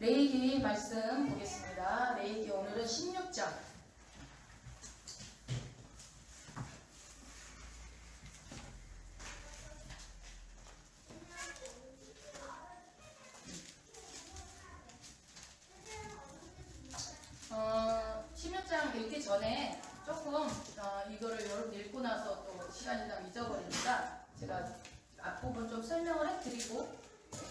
레위기 말씀 보겠습니다. 레위기 오늘은 16장. 읽기 전에 조금 이거를 여러분 읽고 나서 또 시간이 다 잊어버리니까 제가 앞부분 좀 설명을 해드리고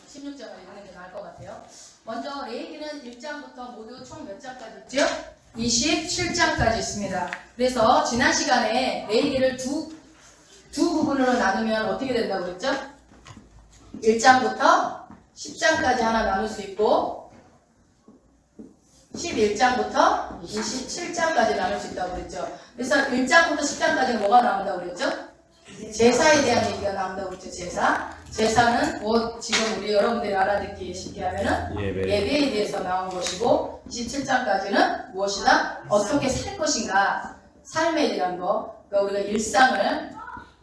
16장을 읽는 게 나을 것 같아요. 먼저 레위기는 1장부터 모두 총 몇 장까지 있죠? 27장까지 있습니다. 그래서 지난 시간에 레위기를 두 부분으로 나누면 어떻게 된다고 그랬죠? 1장부터 10장까지 하나 나눌 수 있고 11장부터 27장까지 나눌 수 있다고 그랬죠. 그래서 1장부터 10장까지는 뭐가 나온다고 그랬죠? 제사에 대한 얘기가 나온다고 그랬죠. 제사는 뭐 지금 우리 여러분들이 알아듣기 쉽게 하면은 예배에 대해서 나온 것이고 27장까지는 무엇이다? 어떻게 살 것인가, 삶에 대한 거, 그러니까 우리가 일상을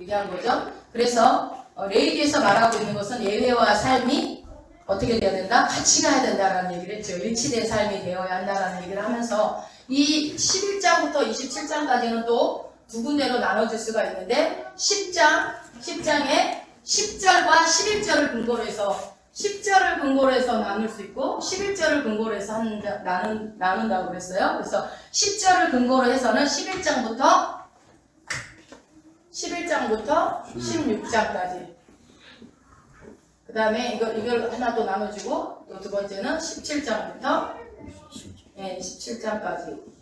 얘기한 거죠. 그래서 레위기에서 말하고 있는 것은 예배와 삶이 어떻게 돼야 된다? 같이 가야 된다라는 얘기를 했죠. 일치된 삶이 되어야 한다라는 얘기를 하면서 이 11장부터 27장까지는 또 두 군데로 나눠질 수가 있는데 10장에 10절과 11절을 근거로 해서 10절을 근거로 해서 나눌 수 있고 11절을 근거로 해서 나눈다고 그랬어요. 그래서 10절을 근거로 해서는 11장부터 16장까지 그 다음에 이걸 하나 또 나눠주고 또 두 번째는 17장부터 27장까지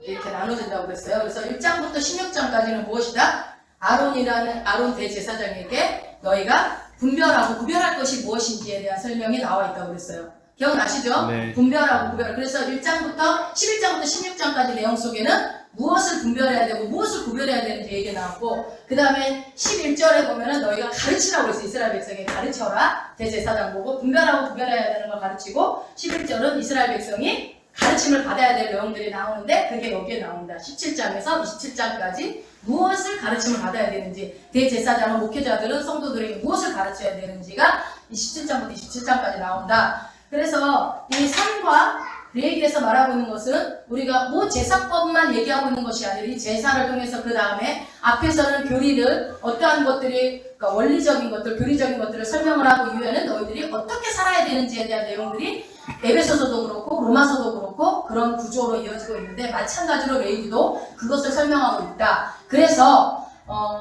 이렇게 나눠진다고 그랬어요. 그래서 1장부터 16장까지는 무엇이다? 아론 대제사장에게 너희가 분별하고 구별할 것이 무엇인지에 대한 설명이 나와 있다고 그랬어요. 기억나시죠? 네. 분별하고 구별. 그래서 1장부터 11장부터 16장까지 내용 속에는 무엇을 분별해야 되고 무엇을 구별해야 되는지 얘기 나왔고 그 다음에 11절에 보면은 너희가 가르치라고 그랬어요. 이스라엘 백성에 가르쳐라. 대제사장 보고 분별하고 구별해야 되는 걸 가르치고 11절은 이스라엘 백성이 가르침을 받아야 될 내용들이 나오는데 그게 여기에 나옵니다. 17장에서 27장까지 무엇을 가르침을 받아야 되는지 대제사장은 목회자들은 성도들에게 무엇을 가르쳐야 되는지가 27장부터 27장까지 나온다. 그래서 이 삶과 레위기에서 말하고 있는 것은 우리가 뭐 제사법만 얘기하고 있는 것이 아니라 이 제사를 통해서 그 다음에 앞에서는 교리를 어떠한 것들이 그러니까 원리적인 것들, 교리적인 것들을 설명을 하고 이후에는 너희들이 어떻게 살아야 되는지에 대한 내용들이 에베소서도 그렇고 로마서도 그렇고 그런 구조로 이어지고 있는데 마찬가지로 레위기도 그것을 설명하고 있다. 그래서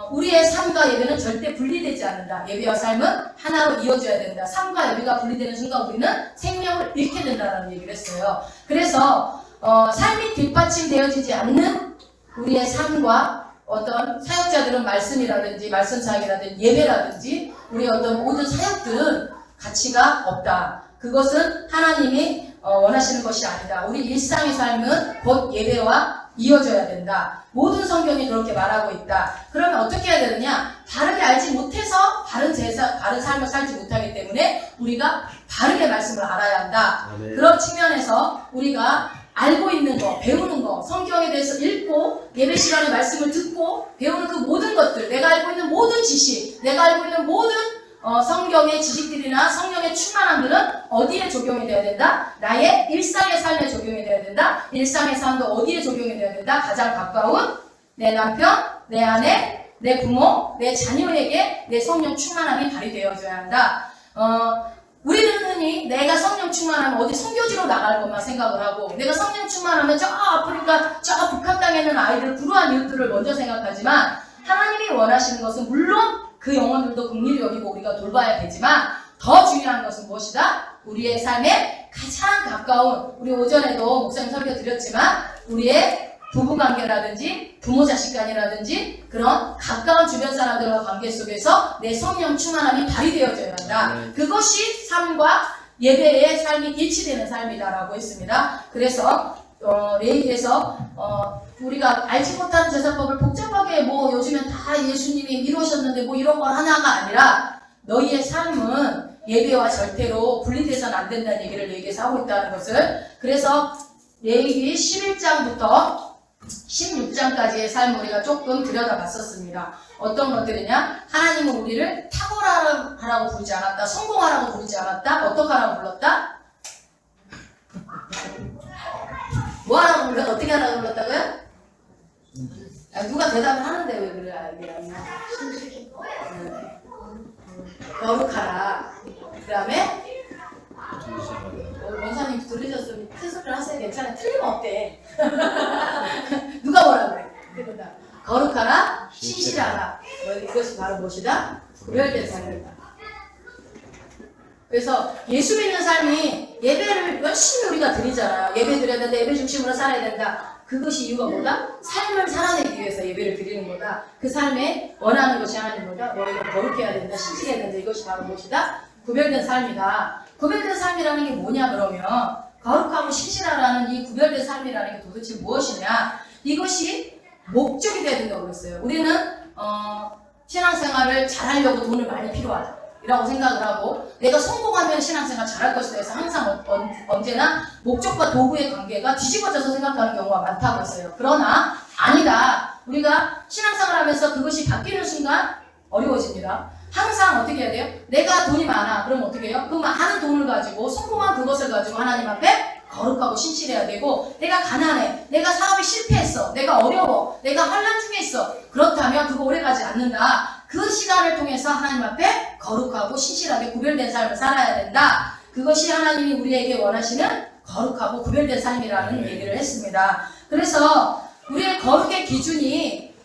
우리의 삶과 예배는 절대 분리되지 않는다. 예배와 삶은 하나로 이어져야 된다. 삶과 예배가 분리되는 순간 우리는 생명을 잃게 된다는 얘기를 했어요. 그래서 삶이 뒷받침되어지지 않는 우리의 삶과 어떤 사역자들은 말씀이라든지 말씀 사역이라든지 예배라든지 우리 어떤 모든 사역들은 가치가 없다. 그것은 하나님이 원하시는 것이 아니다. 우리 일상의 삶은 곧 예배와 이어져야 된다. 모든 성경이 그렇게 말하고 있다. 그러면 어떻게 해야 되느냐? 바르게 알지 못해서 바른 삶을 살지 못하기 때문에 우리가 바르게 말씀을 알아야 한다. 네. 그런 측면에서 우리가 알고 있는 거, 배우는 거, 성경에 대해서 읽고 예배 시간에 말씀을 듣고 배우는 그 모든 것들, 내가 알고 있는 모든 지식, 내가 알고 있는 모든 성경의 지식들이나 성령의 충만함들은 어디에 적용이 되어야 된다? 나의 일상의 삶에 적용이 되어야 된다. 일상의 삶도 어디에 적용이 되어야 된다? 가장 가까운 내 남편, 내 아내, 내 부모, 내 자녀에게 내 성령 충만함이 발휘되어져야 한다. 우리는 흔히 내가 성령 충만하면 어디 선교지로 나갈 것만 생각을 하고 내가 성령 충만하면 저 아프리카, 저 북한 땅에 있는 아이들, 불우한 이웃들을 먼저 생각하지만 하나님이 원하시는 것은 물론 그 영혼들도 긍휼히 여기고 우리가 돌봐야 되지만 더 중요한 것은 무엇이다? 우리의 삶에 가장 가까운 우리 오전에도 목사님 설교 드렸지만 우리의 부부관계라든지 부모 자식 간이라든지 그런 가까운 주변 사람들과 관계 속에서 내 성령 충만함이 발휘되어져야 한다. 그것이 삶과 예배의 삶이 일치되는 삶이다라고 했습니다. 그래서 레위기에서 우리가 알지 못하는 제사법을 복잡하게 뭐 요즘엔 다 예수님이 이루셨는데 뭐 이런 건 하나가 아니라 너희의 삶은 예배와 절대로 분리돼서는 안 된다는 얘기를 레위기에서 하고 있다는 것을 그래서 레위기 11장부터 16장까지의 삶을 우리가 조금 들여다봤었습니다. 어떤 것들이냐? 하나님은 우리를 탁월하라고 부르지 않았다. 성공하라고 부르지 않았다. 어떻게 하라고 불렀다? 뭐 하라고 불러? 어떻게 하라고 불렀다고요? 누가 대답을 하는데 왜 그래? 이게 거룩하라. 그 다음에 원사님 들으셨으면 큰 소리를 하세요. 괜찮아. 틀리면 어때? 누가 뭐라 그래? 그러다 거룩하라, 신실하라. 이것이 바로 무엇이다? 구별된 삶이다. 그래서 예수 믿는 삶이 예배를 열심히 우리가 드리잖아요. 예배 드려야 된다. 예배 중심으로 살아야 된다. 그것이 이유가 뭐다? 삶을 살아내기 위해서 예배를 드리는 거다. 그 삶에 원하는 것이 하나님 뭐다? 너희가 거룩해야 된다. 신실해야 된다. 이것이 바로 무엇이다? 구별된 삶이다. 구별된 삶이라는 게 뭐냐 그러면 거룩하고 신실하라는 이 구별된 삶이라는 게 도대체 무엇이냐? 이것이 목적이 돼야 된다고 그랬어요. 우리는 신앙생활을 잘하려고 돈을 많이 필요하다. 이라고 생각을 하고 내가 성공하면 신앙생활 잘할 것이다 해서 항상 언제나 목적과 도구의 관계가 뒤집어져서 생각하는 경우가 많다고 했어요. 그러나 아니다. 우리가 신앙생활 하면서 그것이 바뀌는 순간 어려워집니다. 항상 어떻게 해야 돼요? 내가 돈이 많아. 그럼 어떻게 해요? 그 많은 돈을 가지고 성공한 그것을 가지고 하나님 앞에 거룩하고 신실해야 되고 내가 가난해. 내가 사업이 실패했어. 내가 어려워. 내가 환난 중에 있어. 그렇다면 그거 오래가지 않는다. 그 시간을 통해서 하나님 앞에 거룩하고 신실하게 구별된 삶을 살아야 된다. 그것이 하나님이 우리에게 원하시는 거룩하고 구별된 삶이라는 얘기를 했습니다. 그래서 우리의 거룩의 기준이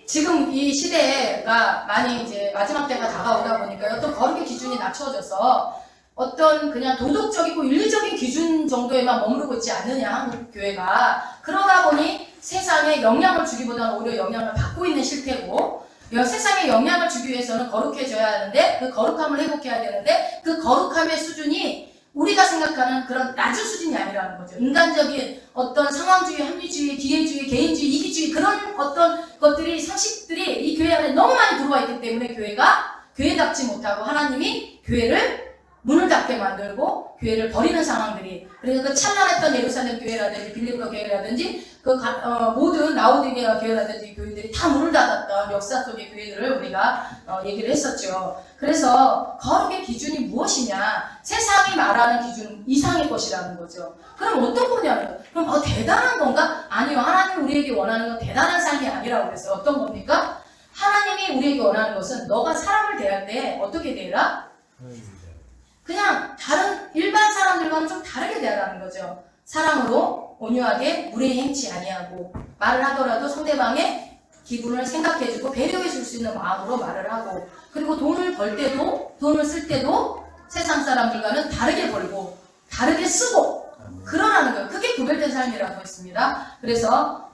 지금 이 시대가 많이 이제 마지막 때가 다가오다 보니까 어떤 거룩의 기준이 낮춰져서 어떤 그냥 도덕적이고 윤리적인 기준 정도에만 머무르고 있지 않느냐 한국 교회가. 그러다 보니 세상에 영향을 주기보다는 오히려 영향을 받고 있는 실태고 세상에 영향을 주기 위해서는 거룩해져야 하는데 그 거룩함을 회복해야 되는데 그 거룩함의 수준이 우리가 생각하는 그런 낮은 수준이 아니라는 거죠. 인간적인 어떤 상황주의, 합리주의, 기회주의, 개인주의, 이기주의 그런 어떤 것들이 상식들이 이 교회 안에 너무 많이 들어와 있기 때문에 교회가 교회답지 못하고 하나님이 교회를 문을 닫게 만들고 교회를 버리는 상황들이 그래서 그 찬란했던 예루살렘 교회라든지 빌립보 교회라든지 모든 라오디게아 교회라든지 교회들이 다 문을 닫았던 역사 속의 교회들을 우리가 얘기를 했었죠. 그래서 거룩의 기준이 무엇이냐? 세상이 말하는 기준 이상의 것이라는 거죠. 그럼 어떤 거냐면 그럼 대단한 건가? 아니요. 하나님이 우리에게 원하는 건 대단한 삶이 아니라고 그랬어요. 어떤 겁니까? 하나님이 우리에게 원하는 것은 너가 사람을 대할 때 어떻게 대해라? 그냥 다른 일반 사람들과는 좀 다르게 대하라는 거죠. 사랑으로 온유하게 무례히 행치 아니하고 말을 하더라도 상대방의 기분을 생각해주고 배려해줄 수 있는 마음으로 말을 하고 그리고 돈을 벌 때도 돈을 쓸 때도 세상 사람들과는 다르게 벌고 다르게 쓰고 그러라는 거예요. 그게 구별된 삶이라고 했습니다. 그래서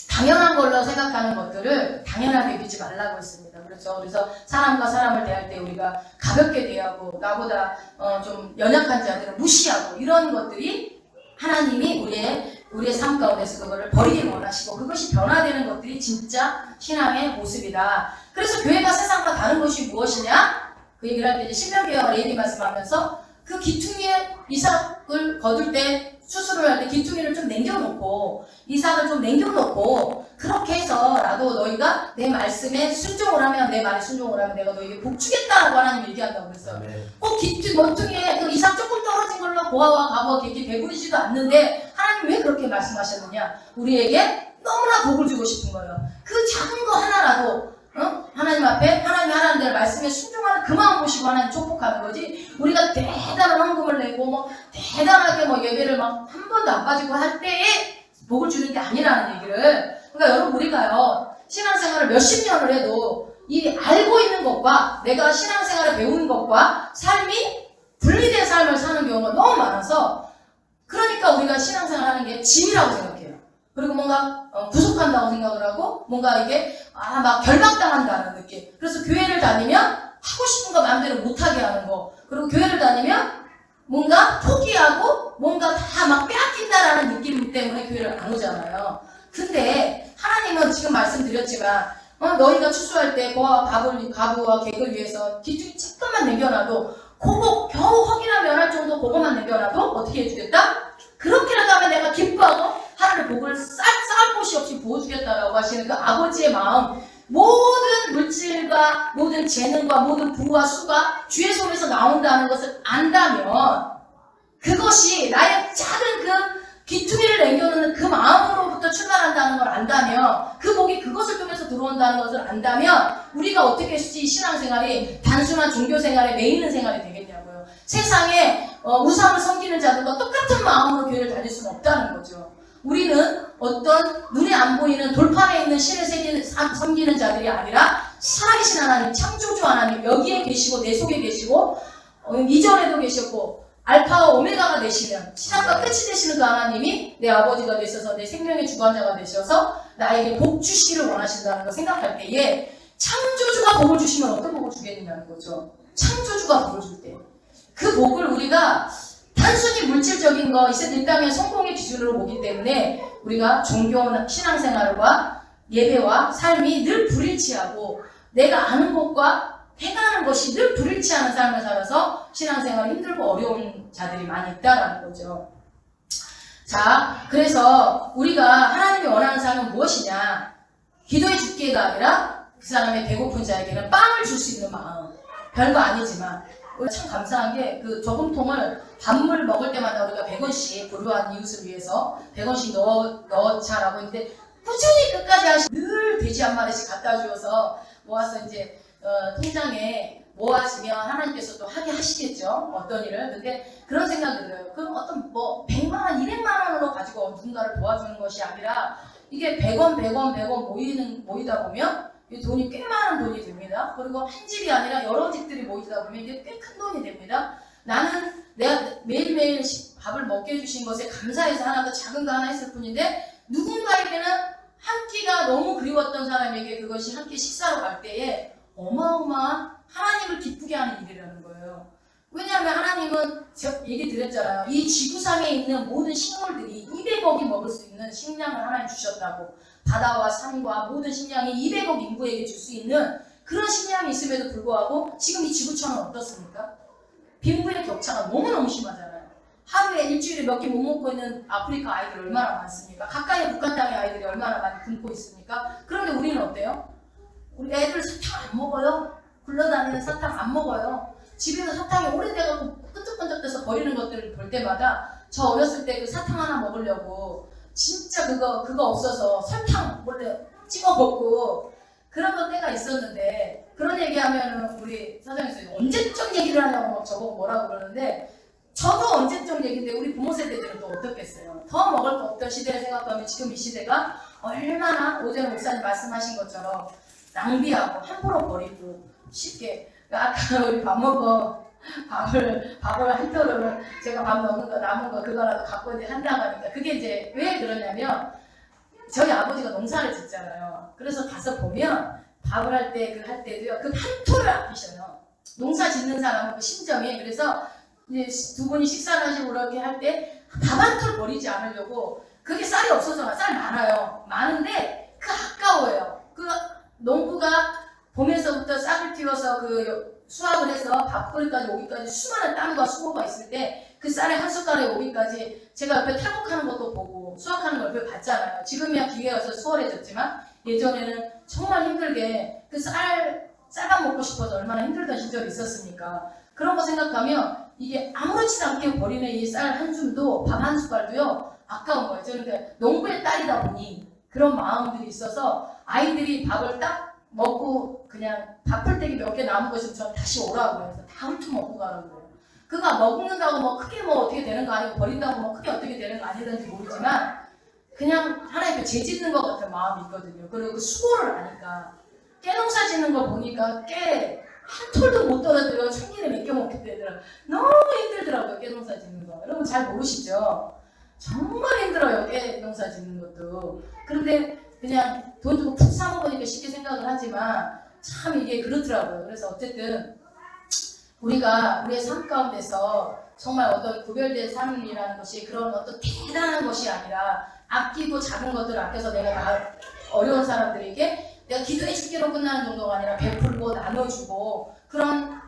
당연한 걸로 생각하는 것들을 당연하게 여기지 말라고 했습니다. 그렇죠. 그래서 사람과 사람을 대할 때 우리가 가볍게 대하고 나보다 좀 연약한 자들은 무시하고 이런 것들이 하나님이 우리의 삶 가운데서 그거를 버리길 원하시고 그것이 변화되는 것들이 진짜 신앙의 모습이다. 그래서 교회가 세상과 다른 것이 무엇이냐? 그 얘기를 할 때 신명기와 레위기 말씀하면서 그 기퉁이에 이삭을 거둘 때 수술을 할 때 기퉁이를 좀 남겨놓고 이삭을 좀 남겨놓고 그렇게 해서라도 너희가 내 말씀에 순종을 하면 내 말에 순종을 하면 내가 너희에게 복 주겠다라고 하나님이 얘기한다고 그랬어요. 기퉁이에 그 이삭 조금 떨어진 걸로 고아와 과부와 객기 배부르지도 않는데 하나님 왜 그렇게 말씀하셨느냐? 우리에게 너무나 복을 주고 싶은 거예요. 그 작은 거 하나라도 하나님 앞에 하나님이 하라는 대로 말씀에 순종하는 그 마음 보시고 하나님 축복하는 거지 우리가 대단한 헌금을 내고 대단하게 예배를 한 번도 안 빠지고 할 때에 복을 주는 게 아니라는 얘기를. 그러니까 여러분 우리가요 신앙생활을 몇십 년을 해도 이 알고 있는 것과 내가 신앙생활을 배우는 것과 삶이 분리된 삶을 사는 경우가 너무 많아서 그러니까 우리가 신앙생활 하는 게 짐이라고 생각해요. 그리고 뭔가 부족한다고 생각을 하고 뭔가 이게 막 결박당한다는 느낌. 그래서 교회를 다니면 하고 싶은 거 마음대로 못하게 하는 거. 그리고 교회를 다니면 뭔가 포기하고 뭔가 다 막 빼앗긴다라는 느낌 때문에 교회를 안 오잖아요. 근데 하나님은 지금 말씀드렸지만 너희가 추수할 때 고아와 과부와 객을 위해서 기둥이 조금만 남겨놔도 그거 겨우 허기나 면할 정도 그거만 남겨놔도 어떻게 해주겠다? 그렇게라도 하면 내가 기뻐하고 하나님의 복을 쌓을 곳이 없이 부어주겠다라고 하시는 그 아버지의 마음. 모든 물질과 모든 재능과 모든 부와 수가 주의 손에서 나온다는 것을 안다면 그것이 나의 작은 그 귀퉁이를 남겨놓는 그 마음으로부터 출발한다는 걸 안다면, 그 복이 그것을 통해서 들어온다는 것을 안다면, 우리가 어떻게 했지 신앙생활이 단순한 종교생활의 메이는 생활이 되겠냐고요. 세상에 우상을 섬기는 자들과 똑같은 마음으로 교회를 다닐 수는 없다는 거죠. 우리는 어떤 눈에 안 보이는 돌판에 있는 신을 섬기는 자들이 아니라 살아계신 하나님, 창조주 하나님, 여기에 계시고 내 속에 계시고 이전에도 계셨고 알파와 오메가가 되시는, 시작과 끝이 되시는 그 하나님이 내 아버지가 되셔서 내 생명의 주관자가 되셔서 나에게 복 주시기를 원하신다는 걸 생각할 때에, 창조주가 복을 주시면 어떤 복을 주겠느냐는 거죠. 창조주가 복을 줄 때 그 복을 우리가 단순히 물질적인 거, 이 땅의 성공의 기준으로 보기 때문에 우리가 종교 신앙생활과 예배와 삶이 늘 불일치하고, 내가 아는 것과 행하는 것이 늘 불일치하는 삶을 살아서 신앙생활이 힘들고 어려운 자들이 많이 있다라는 거죠. 자, 그래서 우리가 하나님이 원하는 삶은 무엇이냐? 기도의 주께가 아니라 그 사람의 배고픈 자에게는 빵을 줄 수 있는 마음. 별거 아니지만 참 감사한 게, 그 저금통을 밥물 먹을 때마다 우리가 100원씩 불우한 이웃을 위해서 100원씩 넣자라고 했는데, 꾸준히 끝까지 늘 돼지 한 마리씩 갖다 주어서 모아서 이제 통장에 모아지면 하나님께서 또 하게 하시겠죠, 어떤 일을. 근데 그런 생각이 들어요. 그럼 어떤 100만원, 200만원으로 가지고 누군가를 도와주는 것이 아니라, 이게 100원 모이다 보면 이 돈이 꽤 많은 돈이 됩니다. 그리고 한 집이 아니라 여러 집들이 모이다 보면 이게 꽤 큰 돈이 됩니다. 나는 내가 매일매일 밥을 먹게 해주신 것에 감사해서 하나 더 작은 거 하나 했을 뿐인데, 누군가에게는 한 끼가 너무 그리웠던 사람에게 그것이 한 끼 식사로 갈 때에 어마어마한 하나님을 기쁘게 하는 일이라는 거예요. 왜냐하면 하나님은, 제가 얘기 드렸잖아요. 이 지구상에 있는 모든 식물들이 200억이 먹을 수 있는 식량을 하나님 주셨다고. 바다와 산과 모든 식량이 200억 인구에게 줄 수 있는 그런 식량이 있음에도 불구하고 지금 이 지구촌은 어떻습니까? 빈부의 격차가 너무너무 심하잖아요. 하루에 일주일에 몇 개 못 먹고 있는 아프리카 아이들 얼마나 많습니까? 가까이 북한 땅의 아이들이 얼마나 많이 굶고 있습니까? 그런데 우리는 어때요? 우리 애들 사탕 안 먹어요. 굴러다니는 사탕 안 먹어요. 집에서 사탕이 오래돼가지고 끈적끈적돼서 버리는 것들을 볼 때마다, 저 어렸을 때 그 사탕 하나 먹으려고 진짜 그거 없어서 설탕 몰래 찍어 먹고 그런 때가 있었는데, 그런 얘기하면 우리 사장님께서 언제적 얘기를 하냐고 막 저보고 뭐라고 그러는데, 저도 언제적 얘기인데 우리 부모 세대들은 또 어떻겠어요. 더 먹을 거 없던 시대를 생각하면 지금 이 시대가 얼마나 오전 목사님 말씀하신 것처럼 낭비하고 함부로 버리고 쉽게, 아까 우리 밥 먹어 밥을 한 톨을 제가 밥 먹는 거 남은 거 그거라도 갖고 이제 한다고 하니까, 그게 이제 왜 그러냐면, 저희 아버지가 농사를 짓잖아요. 그래서 가서 보면 밥을 할 때도요, 그 한 톨을 아끼셔요. 농사 짓는 사람은 그 심정이. 그래서 이제 두 분이 식사를 하시고 그렇게 할 때 밥 한 톨 버리지 않으려고, 그게 쌀이 없어서, 쌀 많아요. 많은데 그 아까워요. 그 농부가 봄에서부터 싹을 틔워서 그 수확을 해서 밥벌이까지 오기까지 수많은 땀과 수고가 있을 때, 그 쌀에 한 숟갈에 오기까지 제가 옆에 탈곡하는 것도 보고 수확하는 걸 옆에 봤잖아요. 지금이야 기계가 있어서 수월해졌지만, 예전에는 정말 힘들게 그 쌀밥 먹고 싶어서 얼마나 힘들던 시절이 있었습니까? 그런 거 생각하면 이게 아무렇지도 않게 버리는 이 쌀 한 줌도, 밥 한 숟갈도요 아까운 거예요. 저는 농부의 딸이다 보니 그런 마음들이 있어서, 아이들이 밥을 딱 먹고 그냥 밥풀떼기 몇 개 남은 것이면 전 다시 오라고 해서 다 훑어먹고 가는 거예요. 그가 먹는다고 뭐 크게 뭐 어떻게 되는 거 아니고, 버린다고 뭐 크게 어떻게 되는 거 아니든지 모르지만, 그냥 하나님께 죄 짓는 것 같은 마음이 있거든요. 그리고 그 수고를 하니까, 깨농사 짓는 거 보니까 깨 한 톨도 못 떨어져요. 천일에 몇 개 먹게 되더라고요. 너무 힘들더라고요, 깨농사 짓는 거. 여러분 잘 모르시죠? 정말 힘들어요, 깨농사 짓는 것도. 그런데 그냥 돈 주고 푹 사 먹으니까 쉽게 생각을 하지만 참 이게 그렇더라고요. 그래서 어쨌든 우리가 우리의 삶 가운데서 정말 어떤 구별된 삶이라는 것이 그런 어떤 대단한 것이 아니라, 아끼고 작은 것들을 아껴서 내가 어려운 사람들에게 내가 기도해 줄게로 끝나는 정도가 아니라 베풀고 나눠주고, 그런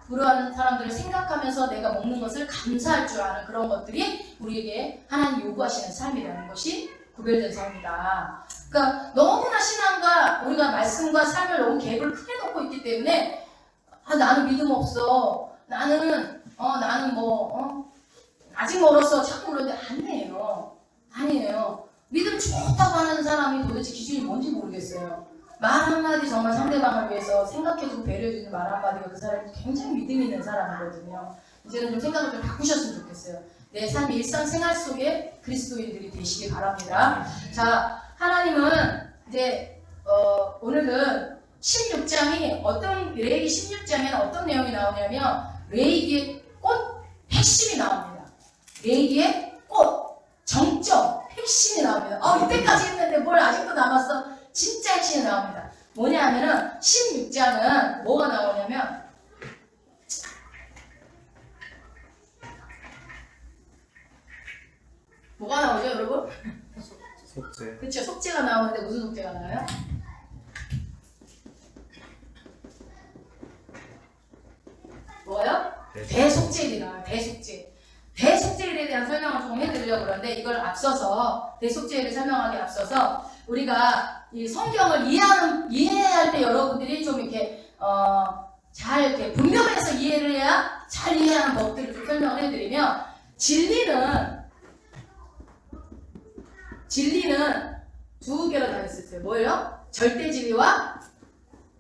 사람들을 생각하면서 내가 먹는 것을 감사할 줄 아는 그런 것들이 우리에게 하나님 요구하시는 삶이라는 것이 구별된 삶이다. 그러니까 너무나 신앙과 우리가 말씀과 삶을 너무 갭을 크게 놓고 있기 때문에, 나는 믿음 없어. 나는 아직 멀었어 자꾸 그러는데 아니에요. 믿음 좋다고 하는 사람이 도대체 기준이 뭔지 모르겠어요. 말 한마디 정말 상대방을 위해서 생각해주고 배려해주는 말 한마디가 그 사람이 굉장히 믿음 있는 사람이거든요. 이제는 좀 생각을 좀 바꾸셨으면 좋겠어요. 내 삶 일상생활 속에 그리스도인들이 되시기 바랍니다. 자, 하나님은 이제 오늘은 16장이 레위기 16장에는 어떤 내용이 나오냐면 레위기의 꽃 핵심이 나옵니다. 레위기의 꽃 정점 핵심이 나옵니다. 이때까지 했는데 뭘 아직도 남았어? 진짜 핵심이 나옵니다. 뭐냐 하면은 16장은 뭐가 나오냐면 뭐가 나오죠 여러분? 속죄. 그쵸, 속죄가 나오는데 무슨 속죄가 나와요? 뭐요? 대속죄일이 나와요. 대속죄일에 대한 설명을 좀 해드리려고 그러는데 이걸 앞서서 대속죄일을 설명하기 앞서서 우리가 이 성경을 이해할 때 여러분들이 좀 이렇게 잘 이렇게 분별해서 이해를 해야 잘 이해하는 법들을 좀 설명을 해드리면 진리는 두 개로 나뉘어 있어요. 뭐예요? 절대 진리와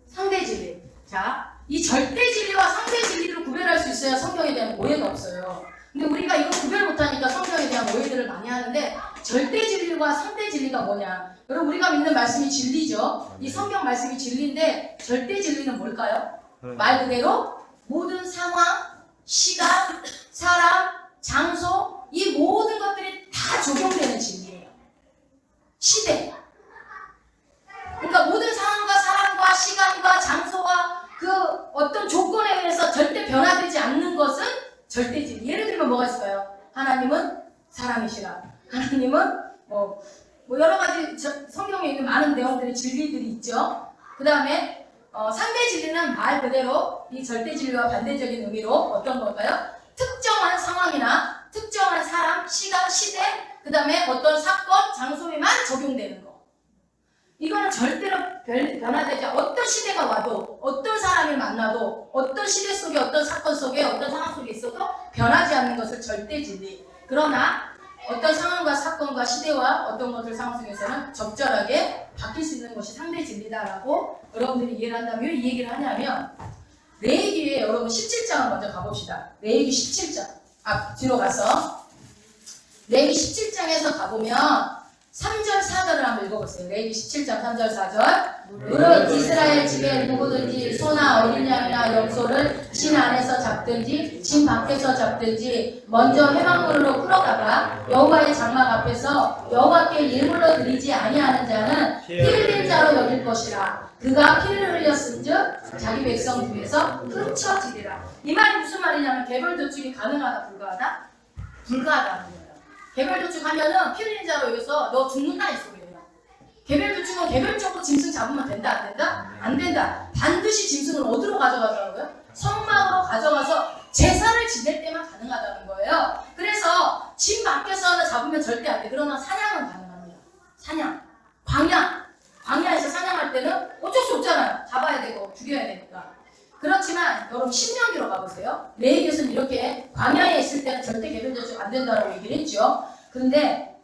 상대 진리. 자, 이 절대 진리와 상대 진리를 구별할 수 있어야 성경에 대한 오해가 없어요. 근데 우리가 이거 구별 못하니까 성경에 대한 오해들을 많이 하는데 절대 진리와 상대 진리가 뭐냐? 여러분 우리가 믿는 말씀이 진리죠. 이 성경 말씀이 진리인데 절대 진리는 뭘까요? 말 그대로 모든 상황, 시간, 사람, 장소 이 모든 것들이 다 적용되는 진리예요. 시대. 그러니까 모든 상황과 사람과 시간과 장소와 그 어떤 조건에 의해서 절대 변화되지 않는 것은 절대 진리. 예를 들면 뭐가 있을까요? 하나님은 사랑이시라. 하나님은 뭐 여러 가지 성경에 있는 많은 내용들의 진리들이 있죠. 그 다음에 상대 진리는 말 그대로 이 절대 진리와 반대적인 의미로 어떤 걸까요? 특정한 상황이나 특정한 사람, 시간, 시대, 그 다음에 어떤 사건, 장소에만 적용되는 거. 이거는 절대로 변화되지 않아. 어떤 시대가 와도 어떤 사람을 만나도 어떤 시대 속에 어떤 사건 속에 어떤 상황 속에 있어도 변하지 않는 것을 절대 진리. 그러나 어떤 상황과 사건과 시대와 어떤 것들 상황 속에서는 적절하게 바뀔 수 있는 것이 상대 진리다라고 여러분들이 이해를 한다면 왜 이 얘기를 하냐면 레위기에 여러분 17장을 먼저 가봅시다. 레위기 17장 뒤로 가서 레위기 17장에서 가보면 3절 4절을 한번 읽어보세요. 레위기 17장 3절 4절 무릇 이스라엘 집에 누구든지 소나 어린 양이나 염소를 진 안에서 잡든지 진 밖에서 잡든지 먼저 회막문으로 끌어다가 여호와의 장막 앞에서 여호와께 예물로 드리지 아니하는 자는 피를 흘린 자로 여길 것이라. 그가 피를 흘렸은즉 자기 백성 중에서 흩어지리라. 이 말이 무슨 말이냐면 개별 도축이 가능하다 불가하다? 불가하다는 거예요. 개별 도축하면은 피 흘린 자로 여기서 너 죽는다 이 소리예요. 개별 도축은 개별적으로 짐승 잡으면 된다 안 된다? 안 된다. 반드시 짐승을 어디로 가져가더라고요? 성막으로 가져가서 제사를 지낼 때만 가능하다는 거예요. 그래서 집 밖에서 잡으면 절대 안 돼. 그러나 사냥은 가능합니다. 사냥, 광야에서 사냥할 때는 어쩔 수 없잖아요. 잡아야 되고 죽여야 되니까. 그렇지만 여러분 신명기로 가보세요. 레위기에서는 이렇게 광야에 있을 때는 절대 개별 도축 안 된다고 얘기를 했죠. 그런데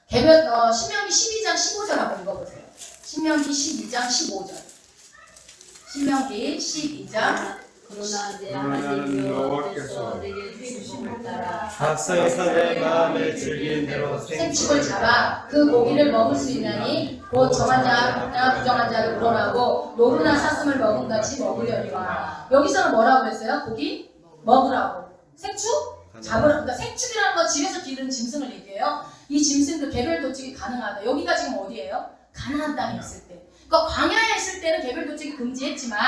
신명기 12장 15절 한번 읽어보세요. 신명기 12장 15절. 신명기 12장 그러나 내 하나님 여호와께서 내게 주신 따라 각서에서 내 마음에 즐기는 대로 생축을 잡아 그 고기를 먹을 수 있나니 곧 정한 자나 부정한 자를 우러나고 노루나 사슴을 먹은 같이 먹으려니와. 여기서는 뭐라고 했어요? 고기 먹으라고. 생축 잡으라. 그러니까 생축이라는 건 집에서 기르는 짐승을 얘기해요. 이 짐승도 개별 도축이 가능하다. 여기가 지금 어디예요? 가나안 땅에 있을 때. 그러니까 광야에 있을 때는 개별 도축이 금지했지만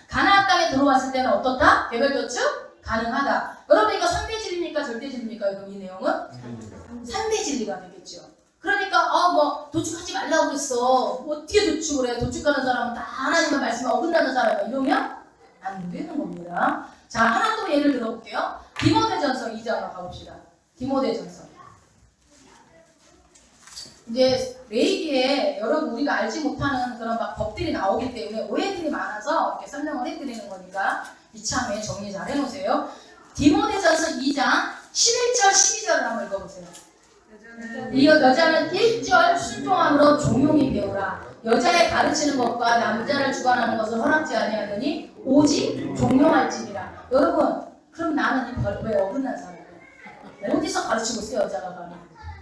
가나안 땅에 들어왔을 때는 어떻다? 개별 도축 가능하다. 여러분 이거 상대 진리입니까? 절대 진리입니까? 이 내용은 상대 진리가 되겠죠. 그러니까 도축하지 말라고 그랬어. 어떻게 도축을 해? 도축하는 사람은 다 하나님의 말씀에 어긋나는 사람이야. 이러면 안 되는 겁니다. 자, 하나 또 예를 들어볼게요. 디모데전서 2장으로 가봅시다. 디모데전서. 이제 레위기에 여러분 우리가 알지 못하는 그런 막 법들이 나오기 때문에 오해들이 많아서 이렇게 설명을 해드리는 거니까 이참에 정리 잘 해놓으세요. 디모데전서 2장 11절 12절을 한번 읽어보세요. 이 여자는 1절 순종함으로 종용히 배우라. 여자의 가르치는 것과 남자를 주관하는 것을 허락지 아니하더니 오직 종용할지니라. 여러분, 그럼 나는 왜 어긋난 사람이에요? 어디서 가르치고 있어요, 여자가 가면?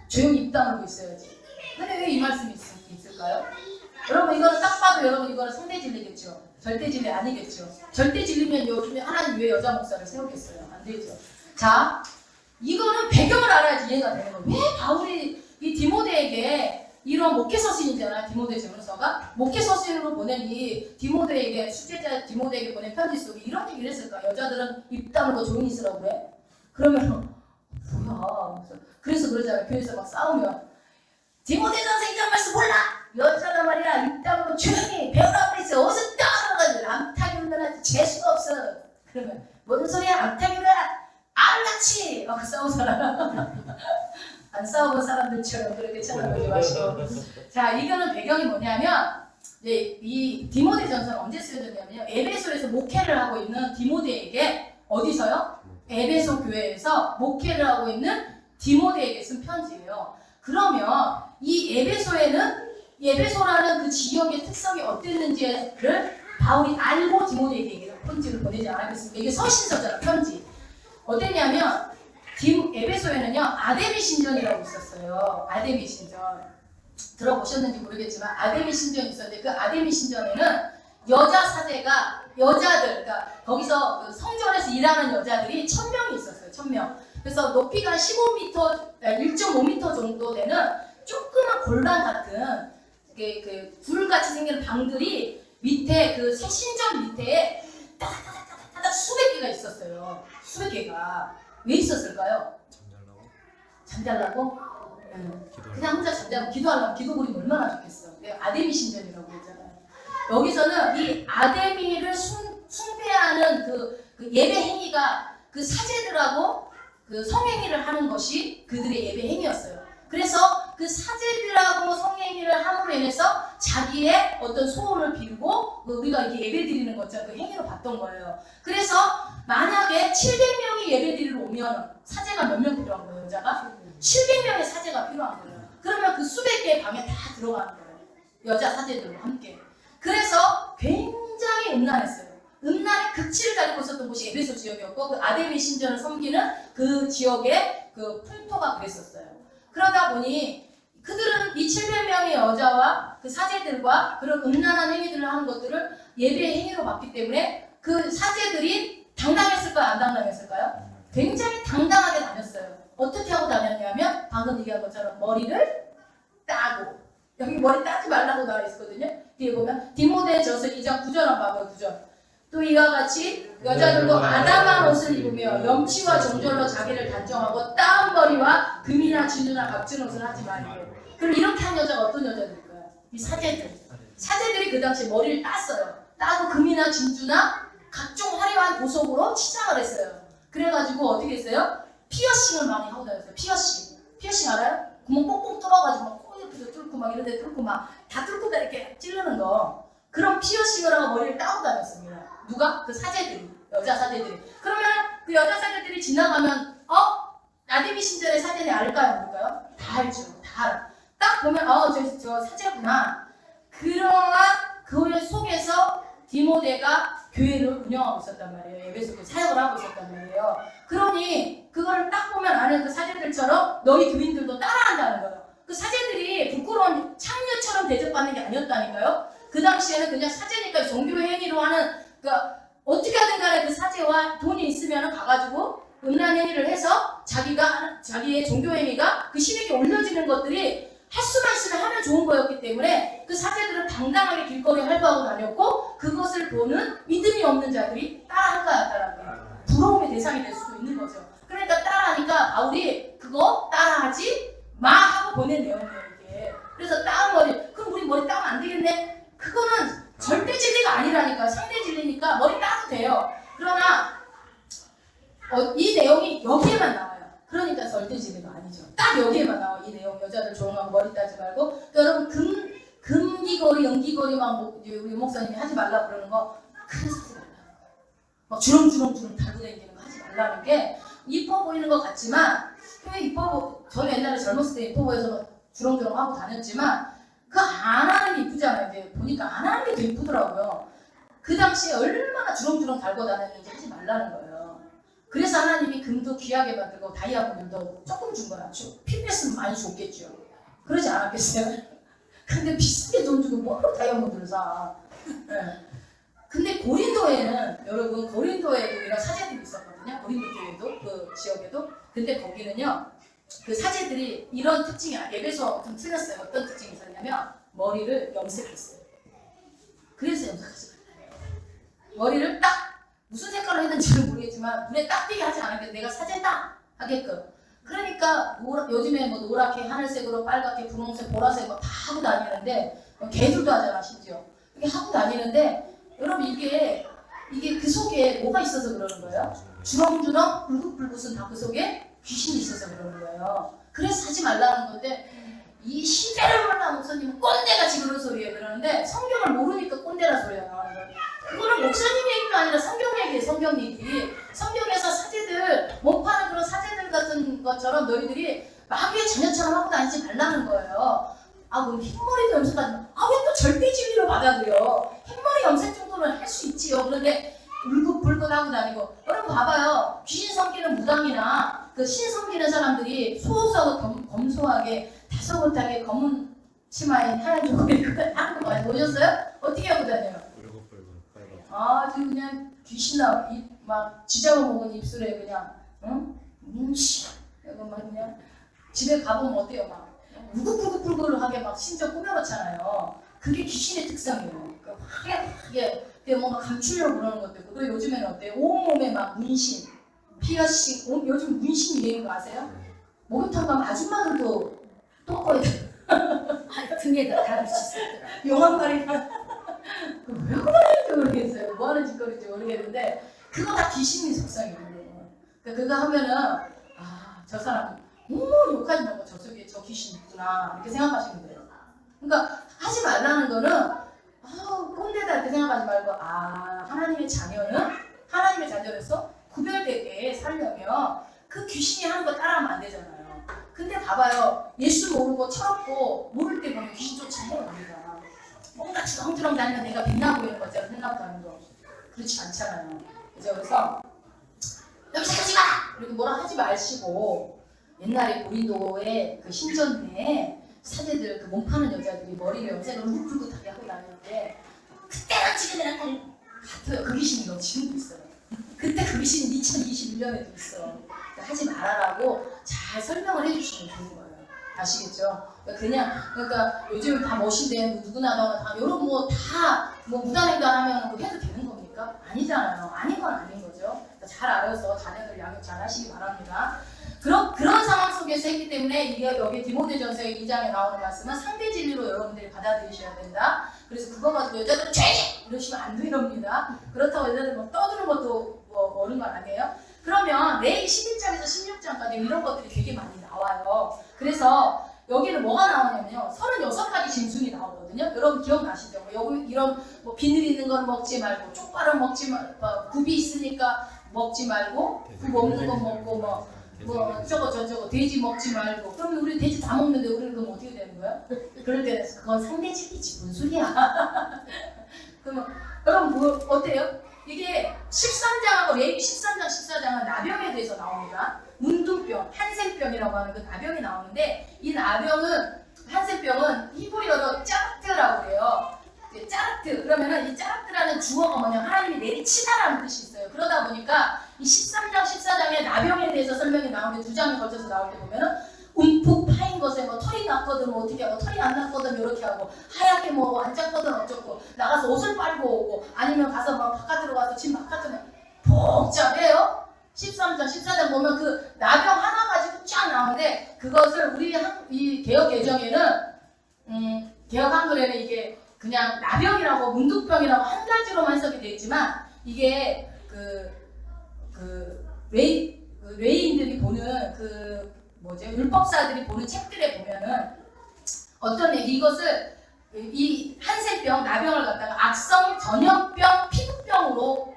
조용히 입 다물고 있어야지. 근데 왜 이 말씀이 있을까요? 여러분, 이거는 딱 봐도 여러분 이거는 상대 진리겠죠? 절대 진리 아니겠죠? 절대 진리면 요즘에 하나님 왜 여자 목사를 세우겠어요? 안 되죠. 자, 이거는 배경을 알아야지 이해가 되는 거예요. 왜 바울이 이 디모데에게 이런 목회 서신이잖아요. 디모데 전서가 목회 서신으로 보낸 이 디모데에게 수제자 디모데에게 보낸 편지 속에 이런 얘기를 했을까? 여자들은 입 다물고 조용히 있으라고 그래? 그러면 뭐야? 그래서 그러잖아요. 교회에서 막 싸우면 디모데 전서 이런 말씀 몰라? 여자가 말이야 입 다물고 조용히 배우라고 그랬어. 어서 떠나가지고 암탉이는 재수가 없어. 그러면 뭔 소리야? 암탉이는 알같이 막 싸우잖아. 안 싸워본 사람들처럼 그렇게 쳐다보지 마시고. 자, 이거는 배경이 뭐냐면 이 디모데 전서는 언제 쓰여졌냐면요. 에베소에서 목회를 하고 있는 디모데에게 어디서요? 에베소 교회에서 목회를 하고 있는 디모데에게 쓴 편지예요. 그러면 이 에베소라는 그 지역의 특성이 어땠는지를 바울이 알고 디모데에게 편지를 보내지 않았겠습니까? 이게 서신서잖아, 편지. 어땠냐면 에베소에는요 아데미 신전이라고 있었어요. 아데미 신전 들어보셨는지 모르겠지만 아데미 신전이 있었는데 그 아데미 신전에는 여자 사제가 여자들 그러니까 거기서 그 성전에서 일하는 여자들이 1000명이 있었어요. 1000명. 그래서 높이가 15m, 1.5m 정도 되는 조그만 골반 같은 그 굴같이 생긴 방들이 밑에 그 신전 밑에 따닥따닥따닥 수백 개가 있었어요. 수백 개가. 왜 있었을까요? 잠자려고? 그냥 혼자 잠자고 기도하려면 기도 부리면 얼마나 좋겠어. 아데미 신전이라고 그러잖아요. 여기서는 이 아데미를 숭배하는 그 예배 행위가 그 사제들하고 그 성행위를 하는 것이 그들의 예배 행위였어요. 그래서 그 사제들하고 성행위를 함으로 인해서 자기의 어떤 소원을 비우고 우리가 이렇게 예배 드리는 것처럼 그 행위로 봤던 거예요. 그래서 만약에 700명이 예배 드리러 오면 사제가 몇 명 필요한 거예요, 여자가? 700명의 사제가 필요한 거예요. 그러면 그 수백 개의 방에 다 들어가는 거예요. 여자 사제들과 함께. 그래서 굉장히 음란했어요. 음란의 극치를 가지고 있었던 곳이 에베소 지역이었고 그 아데미 신전을 섬기는 그 지역의 그 풍토가 그랬었어요. 그러다 보니 그들은 이 700명의 여자와 그 사제들과 그런 음란한 행위들을 하는 것들을 예배의 행위로 봤기 때문에 그 사제들이 당당했을까요? 안 당당했을까요? 굉장히 당당하게 다녔어요. 어떻게 하고 다녔냐면 방금 얘기한 것처럼 머리를 따고 여기 머리 따지 말라고 나와 있거든요. 뒤에 보면 디모데전서 2장 9절 한번 봐봐요. 9절. 또 이와 같이 여자들도 아담한 옷을 입으며 염치와 정절로 자기를 단정하고 따은 머리와 금이나 진주나 값진 옷을 하지 말고. 그럼 이렇게 한 여자가 어떤 여자들일까요? 이 사제들. 사제들이 그 당시에 머리를 땄어요. 따고 금이나 진주나 각종 화려한 보석으로 치장을 했어요. 그래가지고 어떻게 했어요? 피어싱을 많이 하고 다녔어요. 피어싱. 피어싱 알아요? 구멍 뽕뽕 뚫어가지고 막 코 옆에도 뚫고 막 이런 데 뚫고 막 다 뚫고 다 이렇게 찌르는 거. 그런 피어싱을 하고 머리를 따고 다녔습니다. 누가? 그 사제들이. 여자 사제들이. 그러면 그 여자 사제들이 지나가면 아데미 신전의 사제들이 알까요? 모를까요? 다 알죠. 다 알아. 딱 보면 저 사제구나. 그러한 그 속에서 디모데가 교회를 운영하고 있었단 말이에요. 에베소 그 사역을 하고 있었단 말이에요. 그러니 그걸 딱 보면 아는 그 사제들처럼 너희 교인들도 따라한다는 거예요. 그 사제들이 부끄러운 창녀처럼 대접받는 게 아니었다니까요. 그 당시에는 그냥 사제니까 종교 행위로 하는 그러니까 어떻게 하든 간에 그 사제와 돈이 있으면 가가지고 음란 행위를 해서 자기의 종교 행위가 그 신에게 올려지는 것들이 할 수만 있으면 하면 좋은 거였기 때문에 그 사제들은 당당하게 길거리에 활보하고 다녔고 그것을 보는 믿음이 없는 자들이 따라한 거였다라는 거예요. 부러움의 대상이 될 수도 있는 거죠. 그러니까 따라하니까 바울이 그거 따라하지 마 하고 보낸 내용이에요 이게. 그래서 따은 머리 그럼 우리 머리 따면 안 되겠네? 그거는 절대 진리가 아니라니까. 상대 진리니까 머리 따도 돼요. 그러나 이 내용이 여기에만 나와요. 그러니까 절대 진리가 아니죠. 딱 여기에만 나와 이 내용. 여자들 조용하고 머리 따지 말고. 여러분 금기거리 연기거리 막 우리 목사님이 하지 말라 그러는 거 큰 사실 말라는 거예요. 막 주렁주렁 달고 다니는 거 하지 말라는 게 이뻐 보이는 것 같지만 저는 옛날에 젊었을 때 이뻐보여서 주렁주렁 하고 다녔지만 그 안 하는 게 이쁘잖아요. 이제 보니까 안 하는 게 더 이쁘더라고요. 그 당시에 얼마나 주렁주렁 달고 다녔는지 하지 말라는 거예요. 그래서 하나님이 금도 귀하게 만들고 다이아몬드도 조금 준 거야. 필요했으면 많이 줬겠죠. 그러지 않았겠어요? 근데 비싸게 돈 주고 뭐로 다이아몬드를 사. 네. 근데 고린도에는 여러분 고린도에도 이런 사제들이 있었거든요. 고린도 교회도 그 지역에도. 근데 거기는요 그 사제들이 이런 특징이 에베소 좀 틀렸어요. 어떤 특징이 있었냐면 머리를 염색했어요. 그래서 염색하지 말라요. 머리를 딱 무슨 색깔로 했는지는 모르겠지만 눈에 딱 띄게 하지 않았겠 내가 사제다 하게끔. 그러니까 요즘에 뭐 노랗게 하늘색으로 빨갛게 분홍색 보라색 다 하고 다니는데 개들도 하잖아 심지어. 이게 하고 다니는데 여러분 이게 그 속에 뭐가 있어서 그러는 거예요? 주렁주렁 불긋불긋은 다 그 속에 귀신이 있어서 그러는 거예요. 그래서 하지 말라는 건데 이 시대를 몰라 목사님은 꼰대같이 그런 소리예요. 그러는데 성경을 모르니까 꼰대라 소리가 나오는 거예요. 그거는 목사님 얘기가 아니라 성경 얘기예요. 성경 얘기. 성경에서 사제들 못 파는 그런 사제들 같은 것처럼 너희들이 마귀의 자녀처럼 하고 다니지 말라는 거예요. 아 그럼 흰머리도 염색하지 마. 아 왜 또 절대 진리로 받아들여. 흰머리 염색 정도는 할 수 있지요. 그런데 울긋불긋 하고 다니고. 여러분 봐봐요. 귀신 섬기는 무당이나 그 신 섬기는 사람들이 소소하고 검소하게 다소곳하게 검은 치마에 하얀 조각을 입고 하는 거 많이 보셨어요? 어떻게 하고 다녀요? 아주 그냥 귀신 막 쥐잡아먹은 입술에 그냥 응? 이거 막 그냥 집에 가보면 어때요? 막 울긋불긋하게 막 심지어 꾸며놓잖아요. 그게 귀신의 특성이에요. 하게 뭔가 감추려고 그러는 것도 있고. 그리고 요즘에는 어때요? 온몸에 막 문신, 피어싱, 요즘 문신 유행인 거 아세요? 목욕탕 가면 아줌마들도 똥꼬에 등에다 다 붙이시더라. 용암가리만 왜 그러는지 모르겠어요. 뭐 하는 짓거리인지 모르겠는데 그거 다 귀신의 속성이거든요. 그러니까 그거 하면은 아, 저 사람 욕하지 말고 저 속에 저 귀신 있구나 이렇게 생각하시면 돼요. 그러니까 하지 말라는 거는 꼰대다 이렇게 생각하지 말고 하나님의 자녀로서 구별되게 살려면 그 귀신이 하는 거 따라하면 안 되잖아요. 근데 봐봐요. 예수 모르고 철없고 모를 때 보면 귀신 쫓아내요. 우리가 뭔가 주렁주렁 다니면 내가 빛나 보이는 것처럼 생각하는 거 그렇지 않잖아요. 그래서 염색하지 마! 이렇게 뭐라 하지 마시고 옛날에 고린도의 그 신전에 사제들 그 몸 파는 여자들이 머리를 염색을 울긋불긋하게 하고 다니는데 그때랑 지금이랑 같아요. 그 귀신이 너 지금도 있어요. 그때 그 귀신이 2021년에도 있어. 하지 말아라고 잘 설명을 해주시면 좋은 거예요. 아시겠죠? 그러니까 요즘 다 멋인데 누구나 다 이런 무단횡단 하면 해도 되는 겁니까? 아니잖아요. 아닌 건 아닌 거죠. 잘 알아서 자녀들 양육 잘 하시기 바랍니다. 그런 상황 속에서 했기 때문에 이게 여기 디모데전서 2장에 나오는 말씀은 상대 진리로 여러분들이 받아들이셔야 된다. 그래서 그거 가지고 여자들은 죄! 이러시면 안 되렵니다. 그렇다고 여자들 막 떠드는 것도 옳은 건 아니에요. 그러면 내일 11장에서 16장까지 이런 것들이 되게 많이 나와요. 그래서 여기는 뭐가 나오냐면요. 36가지 짐승이 나오거든요. 여러분 기억나시죠? 여기 이런 비늘 있는 건 먹지 말고 쪽발은 먹지 말고 굽이 있으니까 먹지 말고 굽 없는 건 먹고 저거 돼지 먹지 말고. 그러면 우리 돼지 다 먹는데 우리는 그럼 어떻게 되는 거야? 그럴 때는 그건 상대적이지 무슨 소리야. 그러면 여러분 어때요? 이게 13장하고 레위기 13장 14장은 나병에 대해서 나옵니다. 문둥병, 한센병이라고 하는 그 나병이 나오는데 이 나병은 한센병은 히브리어로 짜르트라고 해요. 짜르트 그러면은 이 짜르트라는 주어가 뭐냐 하나님이 내리치다라는 뜻이 있어요. 그러다 보니까 이 13장 14장에 나병에 대해서 설명이 나오는데 2장에 걸쳐서 나올 때 보면은 움푹 파인 것에 털이 났거든 어떻게 하고 털이 안 났거든 이렇게 하고 하얗게 안 짰거든 어쩌고 나가서 옷을 빨고 오고 아니면 가서 바깥으로 가서 집 바깥으로 복잡해요. 13장 14장 보면 그 나병 하나 가지고 쫙 나오는데 그것을 우리 이 개역 개정에는 개역 한글에는 이게 그냥 나병이라고 문둥병이라고 한 가지로만 해석이 되어 있지만 이게 외인들이 보는 율법사들이 보는 책들에 보면은 어떤 이것을 이 한센병, 나병을 갖다가 악성 전염병, 피부병으로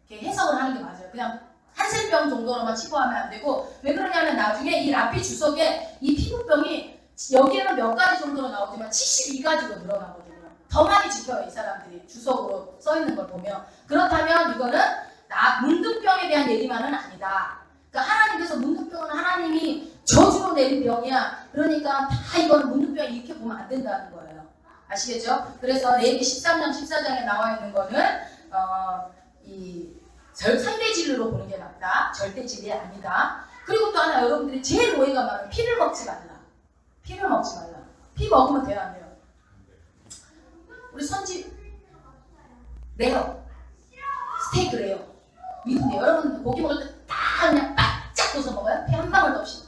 이렇게 해석을 하는 게 맞아요. 그냥 한센병 정도로만 치부하면 안 되고, 왜 그러냐면 나중에 이 라피 주석에 이 피부병이 여기에는 몇 가지 정도로 나오지만 72가지로 늘어나거든요. 더 많이 지켜요, 이 사람들이 주석으로 써 있는 걸 보면. 그렇다면 이거는 문둥병에 대한 얘기만은 아니다. 그러니까 하나님께서 문둥병은 하나님이 저주로 내린 병이야. 그러니까 다 이거는 문둥병 이렇게 보면 안 된다는 거예요. 아시겠죠? 그래서 레위기 13장 14장에 나와 있는 거는 이 상대진리로 보는 게 낫다. 절대진리 아니다. 그리고 또 하나 여러분들이 제일 오해가 많은 피를 먹지 말라. 피를 먹지 말라. 피 먹으면 돼요, 안 돼요? 우리 선지 레어, 스테이크 레어. 미국에 여러분 고기 먹을 때 딱 그냥 바짝 꺼서 먹어요? 피 한 방울도 없이.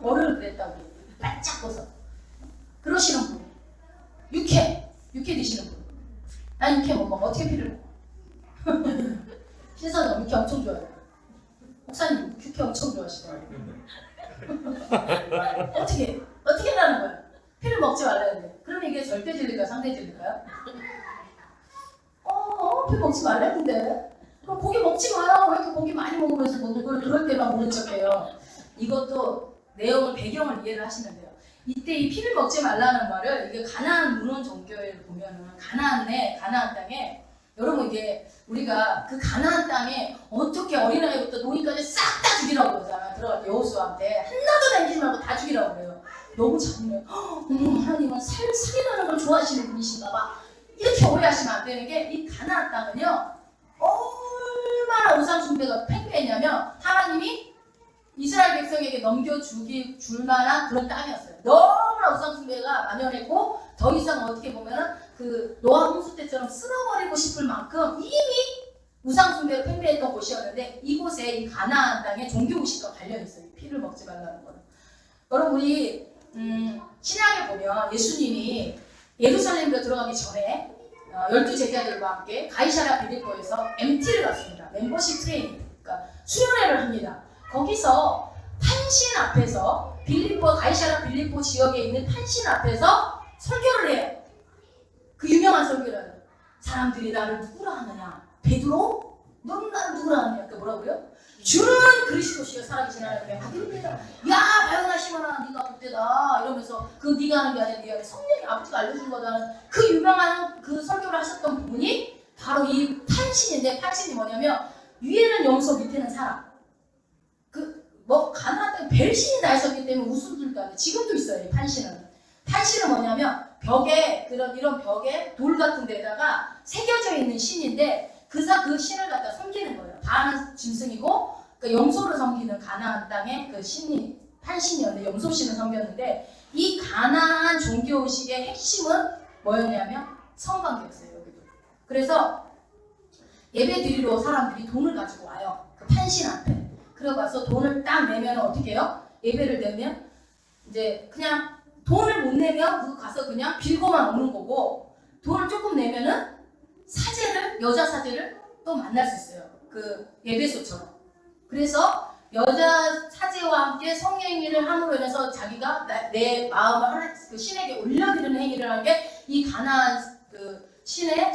어른을 그랬다고. 바짝 꺼서. 그러시는 분. 육회 드시는 분. 난 육회 못 먹어. 어떻게 피를 먹어? 신사님 육회 엄청 좋아해요. 목사님 육회 엄청 좋아하시더라고요. 어떻게 하라는 거야? 피를 먹지 말라는데. 그러면 이게 절대 진리일까요? 상대 진리일까요? 피 먹지 말라는데. 그럼 고기 먹지 마요. 왜 이렇게 고기 많이 먹으면서 그럴 때만 모른 척해요. 이것도 내용을 배경을 이해를 하시면 돼요. 이때 이 피를 먹지 말라는 말을 이게 가나안 문헌 종교에 보면은 가나안 땅에 여러분 이게 우리가 그 가나안 땅에 어떻게 어린아이부터 노인까지 싹 다 죽이라고 그러잖아요. 들어갈 때 여호수아한테 하나도 남기지 말고 다 죽이라고 그래요. 너무 잔인해요. 하나님은 살인하는 걸 좋아하시는 분이신가 봐. 이렇게 오해하시면 안 되는 게 이 가나안 땅은요. 얼마나 우상 숭배가 팽배했냐면 하나님이 이스라엘 백성에게 넘겨줄 만한 그런 땅이었어요. 너무나 우상 숭배가 만연했고 더 이상 어떻게 보면은 그 노아 홍수 때처럼 쓸어버리고 싶을 만큼 이미 우상 숭배로 팽배했던 곳이었는데 이곳에 이 가나안 땅에 종교의식과 관련있어요. 피를 먹지 말라는 거는. 여러분 우리 신약에 보면 예수님이 예루살렘으로 들어가기 전에 12제자들과 함께 가이사랴 빌립보에서 MT를 갔습니다. 멤버십 트레이닝, 그러니까 수련회를 합니다. 거기서 판신 앞에서 가이사랴 빌립보 지역에 있는 판신 앞에서 설교를 해요. 그 유명한 설교를. 사람들이 나를 누구라 하느냐? 베드로? 너는 나를 누구라 하느냐? 그 뭐라고요? 주는 그리스도시가 살아계신 하나님의 아들입니다. 야 바요나 시몬아 네가 복되다 이러면서 그 네가 하는 게 아니라 네가 성령이 아버지가 알려준 거다는 그 유명한 그 설교를 하셨던 분이 바로 이 판신인데 판신이 뭐냐면 위에는 염소 밑에는 사람. 가나안 땅에 벨신이 다 있었기 때문에 웃음들도 안 돼. 지금도 있어요. 이 판신은 뭐냐면 벽에 이런 벽에 돌 같은 데다가 새겨져 있는 신인데 그 신을 갖다 섬기는 거예요. 반은 짐승이고 그러니까 염소를 섬기는 가나안 땅의 그 신이 판신이었는데 염소신을 섬겼는데 이 가나안 종교의식의 핵심은 뭐였냐면 성관계였어요. 여기도. 그래서 예배 드리러 사람들이 돈을 가지고 와요. 그 판신 앞에. 그러고 가서 돈을 딱 내면 어떻게 해요? 예배를 내면 이제 그냥 돈을 못 내면 그거 가서 그냥 빌고만 오는 거고 돈을 조금 내면은 여자 사제를 또 만날 수 있어요. 그 예배소처럼. 그래서 여자 사제와 함께 성행위를 함으로 인해서 자기가 내 마음을 그 신에게 올려드리는 행위를 하는 게 이 가나안 그 신의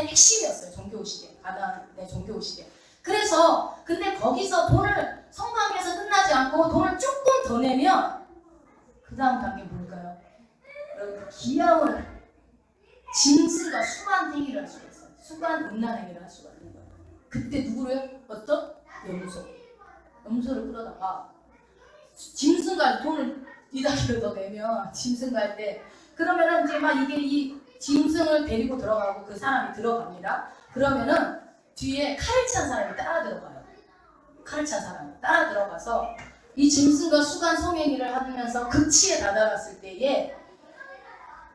핵심이었어요. 종교의식에. 가나안의 종교의식에. 그래서 근데 거기서 돈을 성관계에서 끝나지 않고 돈을 조금 더 내면 그 다음 단계 뭘까요? 여러분 기ям을 짐승과 수간 행위를 할 수가 있어요. 수간 음란 행위를 할 수가 있는 거예요. 그때 누구를 어떤? 염소를 끌어다가 짐승과 돈을 2단계로 더 내면 짐승 갈 때 그러면은 이제 막 이게 이 짐승을 데리고 들어가고 그 사람이 들어갑니다. 그러면은 뒤에 칼을 찬 사람이 따라 들어가요. 칼을 찬 사람이 따라 들어가서 이 짐승과 수간 성행위를 하면서 극치에 다다랐을 때에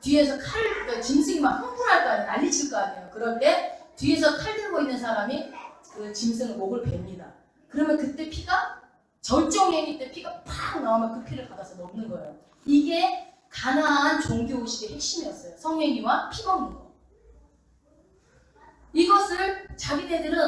뒤에서 그러니까 짐승이 막 흥분할 거 아니에요. 난리칠 거 아니에요. 그럴 때 뒤에서 칼 들고 있는 사람이 그 짐승의 목을 베니다. 그러면 그때 피가 절정행위 때 피가 팍 나오면 그 피를 받아서 먹는 거예요. 이게 가나안 종교의식의 핵심이었어요. 성행위와 피 먹는 거. 이것을 자기네들은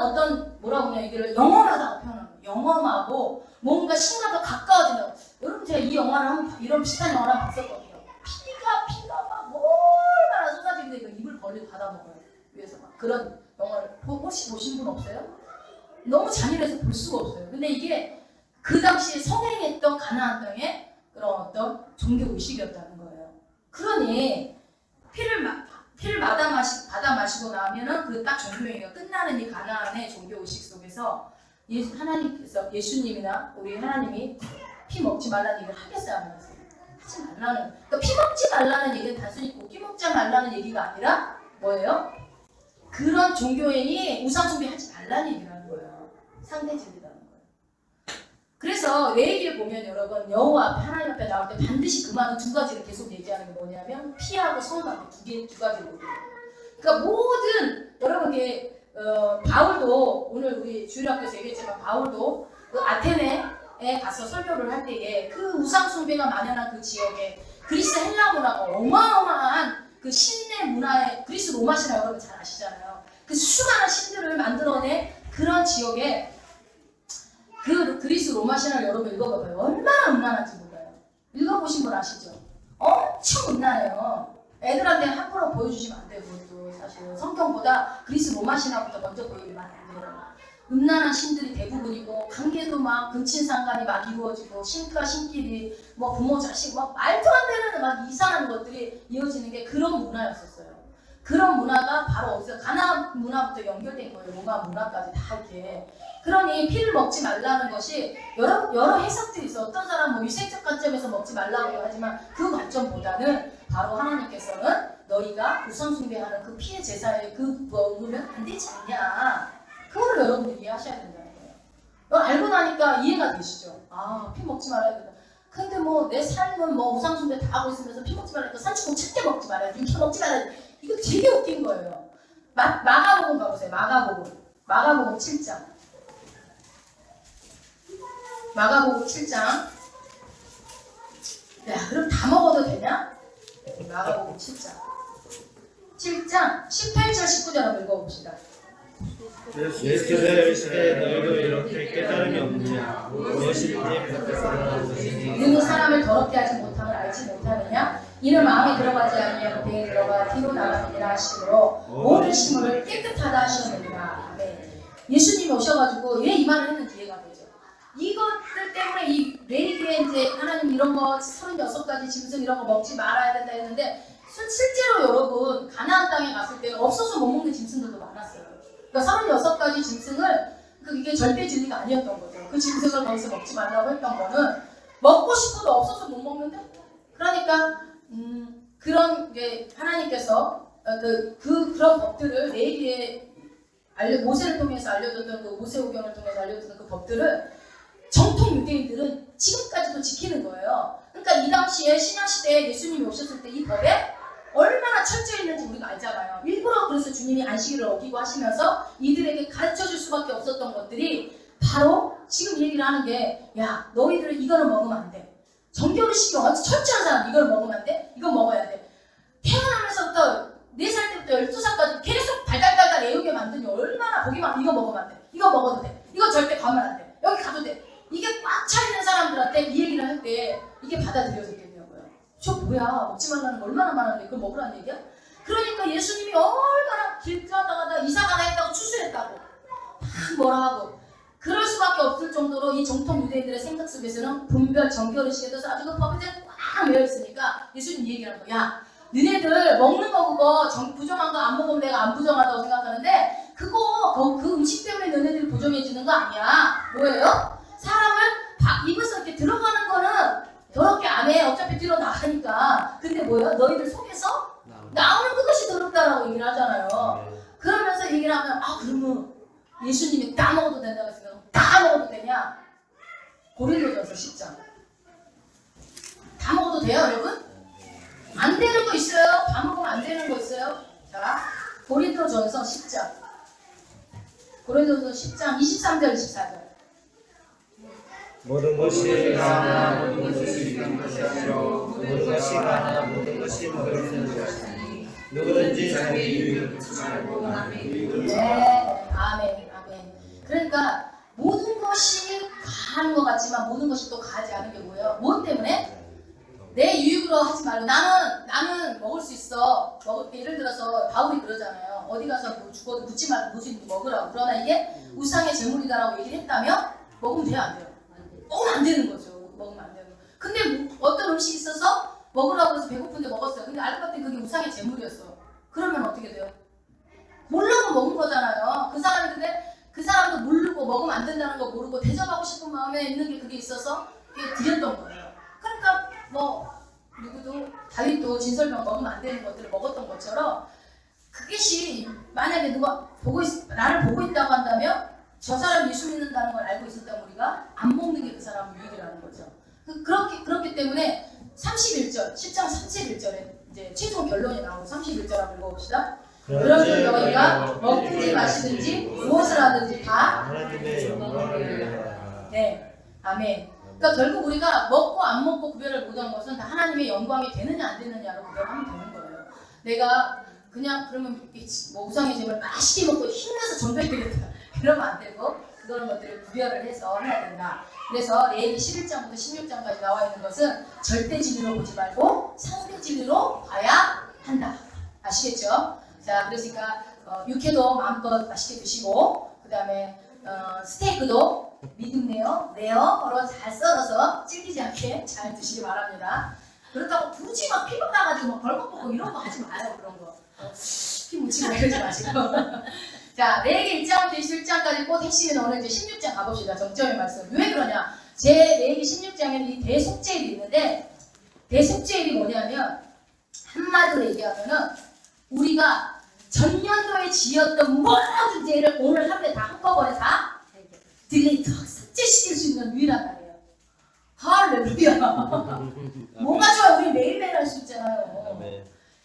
뭐라고 하냐 이걸 영험하다고 표현하는 거예요. 영험하고 뭔가 신과 더 가까워진다고. 여러분 제가 이 영화를 이런 비슷한 영화를 봤었거든요. 피가 막 얼마나 쏟아지는데 입을 벌리고 받아먹어요. 위에서 막 그런 영화를 혹시 보신 분 없어요? 너무 잔인해서 볼 수가 없어요. 근데 이게 그 당시에 성행했던 가나안 땅의 그런 어떤 종교 의식이었다는 거예요. 그러니 피를 받아 마시고 나면은 그 딱 종교행위가 끝나는 이 가나안의 종교 의식 속에서 하나님께서 예수님이나 우리 하나님이 피 먹지 말라는 얘기를 하겠어요, 안 하겠어요? 하지 말라는. 그러니까 피 먹지 말라는 얘기는 단순히 고기 먹지 말라는 얘기가 아니라 뭐예요? 그런 종교행위 우상숭배 하지 말라는 얘기를 하는 거예요. 상대질이라는 거예요. 그래서 레위기를 보면 여러분 여호와 앞에 하나님 앞에 나올 때 반드시 그 말은 두 가지를 계속 얘기하는 게 뭐냐면 피하고 성밖에 두 가지를 얘기해요. 그러니까 모든 여러분 이게 바울도 오늘 우리 주일학교에서 얘기했지만 바울도 그 아테네에 가서 설교를 할 때에 그 우상숭배가 만연한 그 지역에 그리스 헬라 문화가 어마어마한 그 신의 문화의 그리스 로마 신화 여러분 잘 아시잖아요. 그 수많은 신들을 만들어낸 그런 지역에 그 그리스 로마 신화를 여러분 읽어봐봐요. 얼마나 음란한지 몰라요. 읽어보신 분 아시죠? 엄청 음란해요. 애들한테 함부로 보여주시면 안 되고 또 사실 성경보다 그리스 로마 신화부터 먼저 보여주면 안 돼요. 음란한 신들이 대부분이고 관계도 막 근친상간이 막 이루어지고 신과 신끼리 뭐 부모 자식 막 말도 안 되는 막 이상한 것들이 이어지는 게 그런 문화였었어요. 그런 문화가 바로 어디서 가나안 문화부터 연결된 거예요. 로마 문화까지 다 이렇게. 그러니 피를 먹지 말라는 것이 여러 해석들이 있어. 어떤 사람은 뭐 위생적 관점에서 먹지 말라고 하지만 그 관점보다는 바로 하나님께서는 너희가 우상숭배하는 그 피의 제사에 그 먹으면 안 되지 않냐. 그거를 여러분들이 이해하셔야 된다는 거예요. 알고 나니까 이해가 되시죠? 아, 피 먹지 말아야 된다. 근데 뭐 내 삶은 뭐 우상숭배 다 하고 있으면서 피 먹지 말아야 돼. 산치고 찾게 먹지 말아야 돼. 육회 먹지 말아야 돼. 이거 되게 웃긴 거예요. 마가복음 가보세요. 마가복음 7장. 마가복음 7장. 야, 그럼 다 먹어도 되냐? 마가복음 7장. 7장 18절 19절 한번 읽어봅시다. 예수께서 이르시되 너희도 이렇게 깨달음이 없느냐 무엇이 이제 뱉었으나 능히 사람을 더럽게 하지 못함을 알지 못하느냐 이는 마음에 들어가지 아니하고 배에 들어가 뒤로 나가느니라 하시므로 모든 식물을 깨끗하다 하셨느니라. 아멘. 예수님이 오셔가지고 왜 이 말을 했는지 이해가 되죠. 이것들 때문에 이 레위기에 이제 하나님 이런 거 36가지 짐승 이런 거 먹지 말아야 된다 했는데 실제로 여러분 가나안 땅에 갔을 때 없어서 못 먹는 짐승들도 많았어요. 그러니까 36가지 짐승을 이게 절대 진리가 아니었던 거죠. 그 짐승을 거기서 먹지 말라고 했던 거는 먹고 싶어도 없어서 못 먹는데 그러니까 그런 게 하나님께서 그런 법들을 레위기에 모세를 통해서 알려줬던 그 모세오경을 통해서 알려줬던 그 법들을 정통 유대인들은 지금까지도 지키는 거예요. 그러니까 이 당시에 신약시대에 예수님이 오셨을 때 이 법에 얼마나 철저히 있는지 우리가 알잖아요. 일부러 그래서 주님이 안식일을 어기고 하시면서 이들에게 가르쳐줄 수밖에 없었던 것들이 바로 지금 얘기를 하는 게 야 너희들 이거는 먹으면 안 돼. 정결의식이 아주 철저한 사람 이걸 먹으면 안 돼. 이거 먹어야 돼. 태어나면서부터 4살 때부터 12살까지 계속 달달달달 애우게 만드니 얼마나 보기만 이거 먹으면 안 돼. 이거 먹어도 돼. 이거 절대 가면 안 돼. 여기 가도 돼. 이게 꽉 차 있는 사람들한테 이 얘기를 할 때 이게 받아들여졌겠냐고요. 저 뭐야 먹지 말라는 거 얼마나 많은데 그걸 먹으라는 얘기야? 그러니까 예수님이 얼마나 길 가다가 이사가나 했다고 추수했다고 막 뭐라 하고 그럴 수밖에 없을 정도로 이 정통 유대인들의 생각 속에서는 분별 정결의식에 대해서 아주 그 법에 꽉 매여 있으니까 예수님 얘기를 한 거야. 야 너네들 먹는 거 그거 부정한 거 안 먹으면 내가 안 부정하다고 생각하는데 그거 그 음식 때문에 너네들이 부정해지는 거 아니야. 뭐예요? 사람을 입에서 이렇게 들어가는 거는 더럽게 안 해. 어차피 뒤로 나가니까. 근데 뭐예요? 너희들 속에서 나오는 그것이 더럽다라고 얘기를 하잖아요. 그러면서 얘기를 하면 그러면 예수님이 다 먹어도 된다고 했으면 다 먹어도 되냐? 고린도전서 10장. 다 먹어도 돼요, 여러분? 안 되는 거 있어요? 다 먹으면 안 되는 거 있어요? 자, 고린도전서 10장. 고린도전서 10장 23절 24절. 모든 것이 하나 모든 것이 있는 것이 아니라 모든 것이 하나 모든 것이 모든 것이 누구든지 자기 유익을 붙이지 말고 남의 유익을 네, 아멘. 그러니까 모든 것이 가는 것 같지만 모든 것이 또 가지 않은 게 뭐예요? 무엇 때문에? 내 유익으로 하지 말고 나는 먹을 수 있어. 예를 들어서 바울이 그러잖아요. 어디 가서 뭐 죽어도 묻지 말고 무슨 먹으라고. 그러나 이게 우상의 제물이다라고 얘기를 했다면 먹으면 돼요, 안 돼요? 먹으면 안 되는 거죠. 먹으면 안 되는 거. 근데 어떤 음식이 있어서 먹으라고 해서 배고픈데 먹었어요. 근데 알고 봤더니 그게 우상의 제물이었어. 그러면 어떻게 돼요? 모르고 먹은 거잖아요. 그 사람이 근데 그 사람도 모르고 먹으면 안 된다는 거 모르고 대접하고 싶은 마음에 있는 게 그게 있어서 그게 드렸던 거예요. 그러니까 뭐 누구도 다윗도 진설명 먹으면 안 되는 것들을 먹었던 것처럼 그것이 만약에 누가 나를 보고 있다고 한다면 저 사람 예수 믿는다는 걸 알고 있었다면 우리가 안 먹는 게 그 사람 유익이라는 거죠. 그렇기 때문에 31절 10장 31절에 이제 최종 결론이 나오고 31절 한번 읽어봅시다. 그런즉 너희가 먹든지 마시든지 무엇을 하든지 다 하나님의 영광을 위하여. 네, 아멘. 그러니까 결국 우리가 먹고 안 먹고 구별을 못한 것은 다 하나님의 영광이 되느냐 안 되느냐로 구별하면 되는 거예요. 내가 그냥 그러면 뭐 우상의 제물 맛있게 먹고 힘내서 전도해야 되겠다 이러면 안 되고 그런 것들을 구별을 해서 해야 된다. 그래서 레위기 11장부터 16장까지 나와 있는 것은 절대 진리로 보지 말고 상대 진리로 봐야 한다. 아시겠죠? 자, 그러니까 육회도 마음껏 맛있게 드시고 그 다음에 스테이크도 미디움 레어로 잘 썰어서 질기지 않게 잘 드시기 바랍니다. 그렇다고 굳이 막 피부 나가지고 막 벌컥벌컥 이런 거 하지 마요. 그런 거 피 묻히고 이러지 마시고 자, 레위기 1장부터 21장까지 곧 핵심이 오늘 이제 16장 가봅시다. 정점의 말씀. 왜 그러냐? 제 레위기 16장에는 이 대속죄일이 있는데 대속죄일이 뭐냐면 한마디로 얘기하면은 우리가 전년도에 지었던 모든 죄를 오늘 하루에 다 한꺼번에 다 딜리트 삭제시킬 수 있는 유일한 날이에요. 할렐루야. 뭐가 좋아? 우리 매일매일 할 수 있잖아요.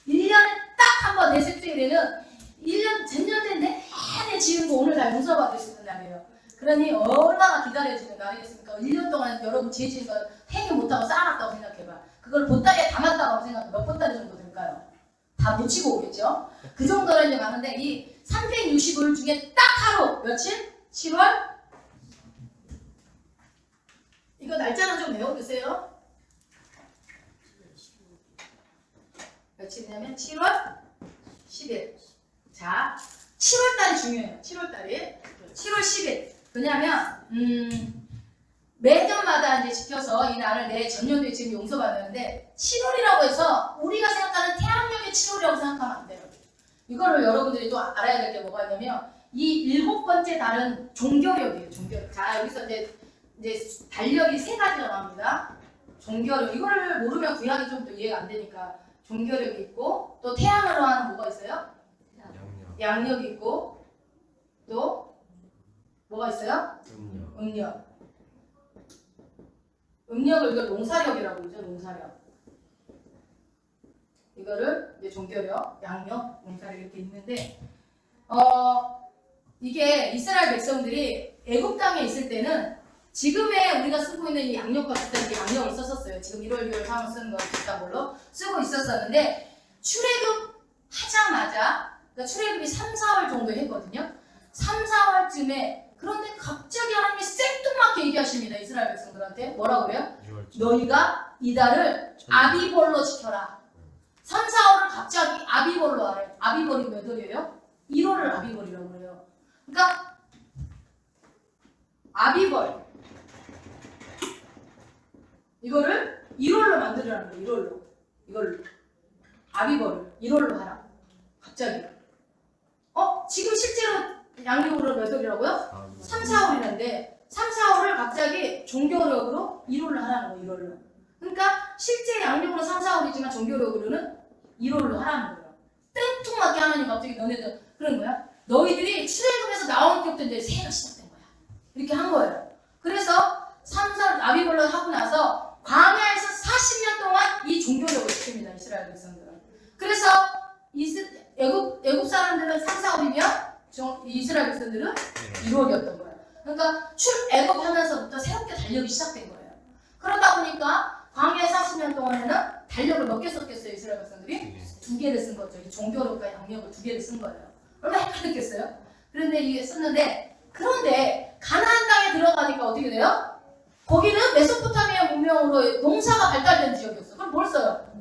1년에 딱 한 번 대속죄일에는 1년 전년도에 내내 지은 거 오늘 다 용서받을 수 있는 날이에요. 그러니 얼마나 기다려지는 날이겠습니까? 1년 동안 여러분 죄 지은 거 행위 못하고 쌓아놨다고 생각해봐. 그걸 보따리에 담았다고 생각해. 몇 보따리 정도 될까요? 다 묻히고 오겠죠? 그 정도는 이제 많은데 이 365일 중에 딱 하루 며칠? 7월? 이거 날짜는 좀 외워두세요. 며칠이냐면 7월 10일. 자, 7월달이 중요해요. 7월달이 7월 10일. 왜냐하면 매년마다 이제 지켜서 이 날을 내 전년도에 지금 용서받는데 7월이라고 해서 우리가 생각하는 태양력의 7월이라고 생각하면 안 돼요. 이거를 여러분들이 또 알아야 될 게 뭐가 있냐면 이 7번째 달은 종교력이에요. 종교력. 자, 여기서 이제 달력이 3가지가 나옵니다. 종교력. 이거를 모르면 구약이 좀 더 이해가 안 되니까 종교력이 있고 또 태양으로 하는 뭐가 있어요? 양력이 있고 또 뭐가 있어요? 음력. 음력을 이걸 농사력이라고 그러죠. 농사력. 이거를 이제 종교력, 양력, 농사력 이렇게 있는데 이게 이스라엘 백성들이 애굽 땅에 있을 때는 지금의 우리가 쓰고 있는 이 양력과 비슷한 이 양력을 썼었어요. 지금 1월, 2월, 3월 쓰는 거 비슷한 걸로 쓰고 있었었는데 출애굽 하자마자 그러니까 출애굽이 3, 4월 정도 했거든요. 3, 4월쯤에 그런데 갑자기 하나님이 생뚱맞게 얘기하십니다. 이스라엘 백성들한테 뭐라고 그래요? 너희가 이달을 아비볼로 지켜라. 3, 4월을 갑자기 아비볼로 하래. 아비볼이 몇 월이에요? 1월을 아비볼이라고 그래요. 그러니까 아비볼 이거를 1월로 만들으라는 거예요. 1월로. 이걸 아비볼을 1월로 하라. 갑자기. 지금 실제로 양력으로 몇 월이라고요? 3, 4월이라는데 3, 4월을 갑자기 종교력으로 1월로 하라는 거예요. 1월로. 그러니까 실제 양력으로 3, 4월이지만 종교력으로는 1월로 하라는 거예요. 땡뚱맞게 하나님 갑자기 너네들 그런 거야. 너희들이 출애굽에서 나온 때부터 이제 새해가 시작된 거야. 이렇게 한 거예요. 그래서 3, 4월 아비볼로 하고 나서 광야에서 40년 동안 이 종교력을 지킵니다. 이스라엘 백성들은. 그래서 애굽 사람들은 3, 4월이면 이스라엘 백성들은 1월이었던 거예요. 그러니까 애굽 하면서부터 새롭게 달력이 시작된 거예요. 그러다 보니까 광야 40년 동안에는 달력을 몇 개 썼겠어요? 이스라엘 백성들이? 2개를 쓴 거죠. 이 종교력과 양력을 2개를 쓴 거예요. 얼마나 헷갈렸겠어요? 그런데 이게 썼는데 그런데 가나안 땅에 들어가니까 어떻게 돼요? 거기는 메소포타미아 문명 문명으로 농사가 발달된 지역이었어. 그럼 뭘 써요?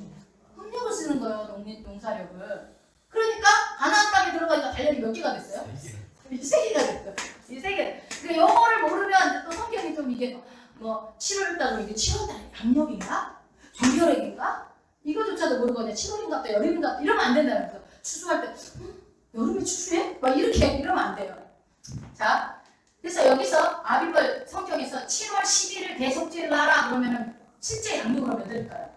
흙력을 쓰는 거예요. 농사력을. 그러니까 가나안 땅에 들어가니까 달력이 몇 개가 됐어요? 이 세 개가 됐어요. 이 세 개. 그러니까 영어를 모르면 또 성경이 좀 이게 뭐 7월달 이게 7월달 양력인가? 정결액인가? 이거조차도 모르고 그냥 7월인가 여름인가 이러면 안 된다는 거죠. 추수할 때 여름에 추수해? 막 이렇게 이러면 안 돼요. 자, 그래서 여기서 아비벌 성경에서 7월 10일을 대속죄를 하라 그러면은 실제 양력으로 몇 일일까요?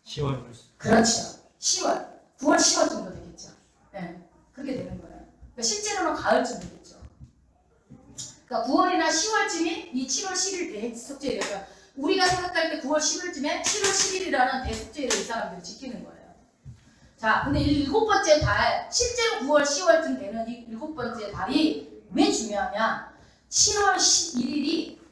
10월. 그렇죠. 10월, 9월, 10월 정도 되겠죠. 네, 그렇게 되는 거예요. 그러니까 실제로는 가을쯤 되겠죠. 그러니까 9월이나 10월쯤이 이 7월 10일 대속죄일이에요. 우리가 생각할 때 9월 10일쯤에 7월 10일이라는 대속죄일을 이 사람들이 지키는 거예요. 자, 근데 이 7번째 달, 실제로 9월, 10월쯤 되는 이 7번째 달이 왜 중요하냐? 7월 1일은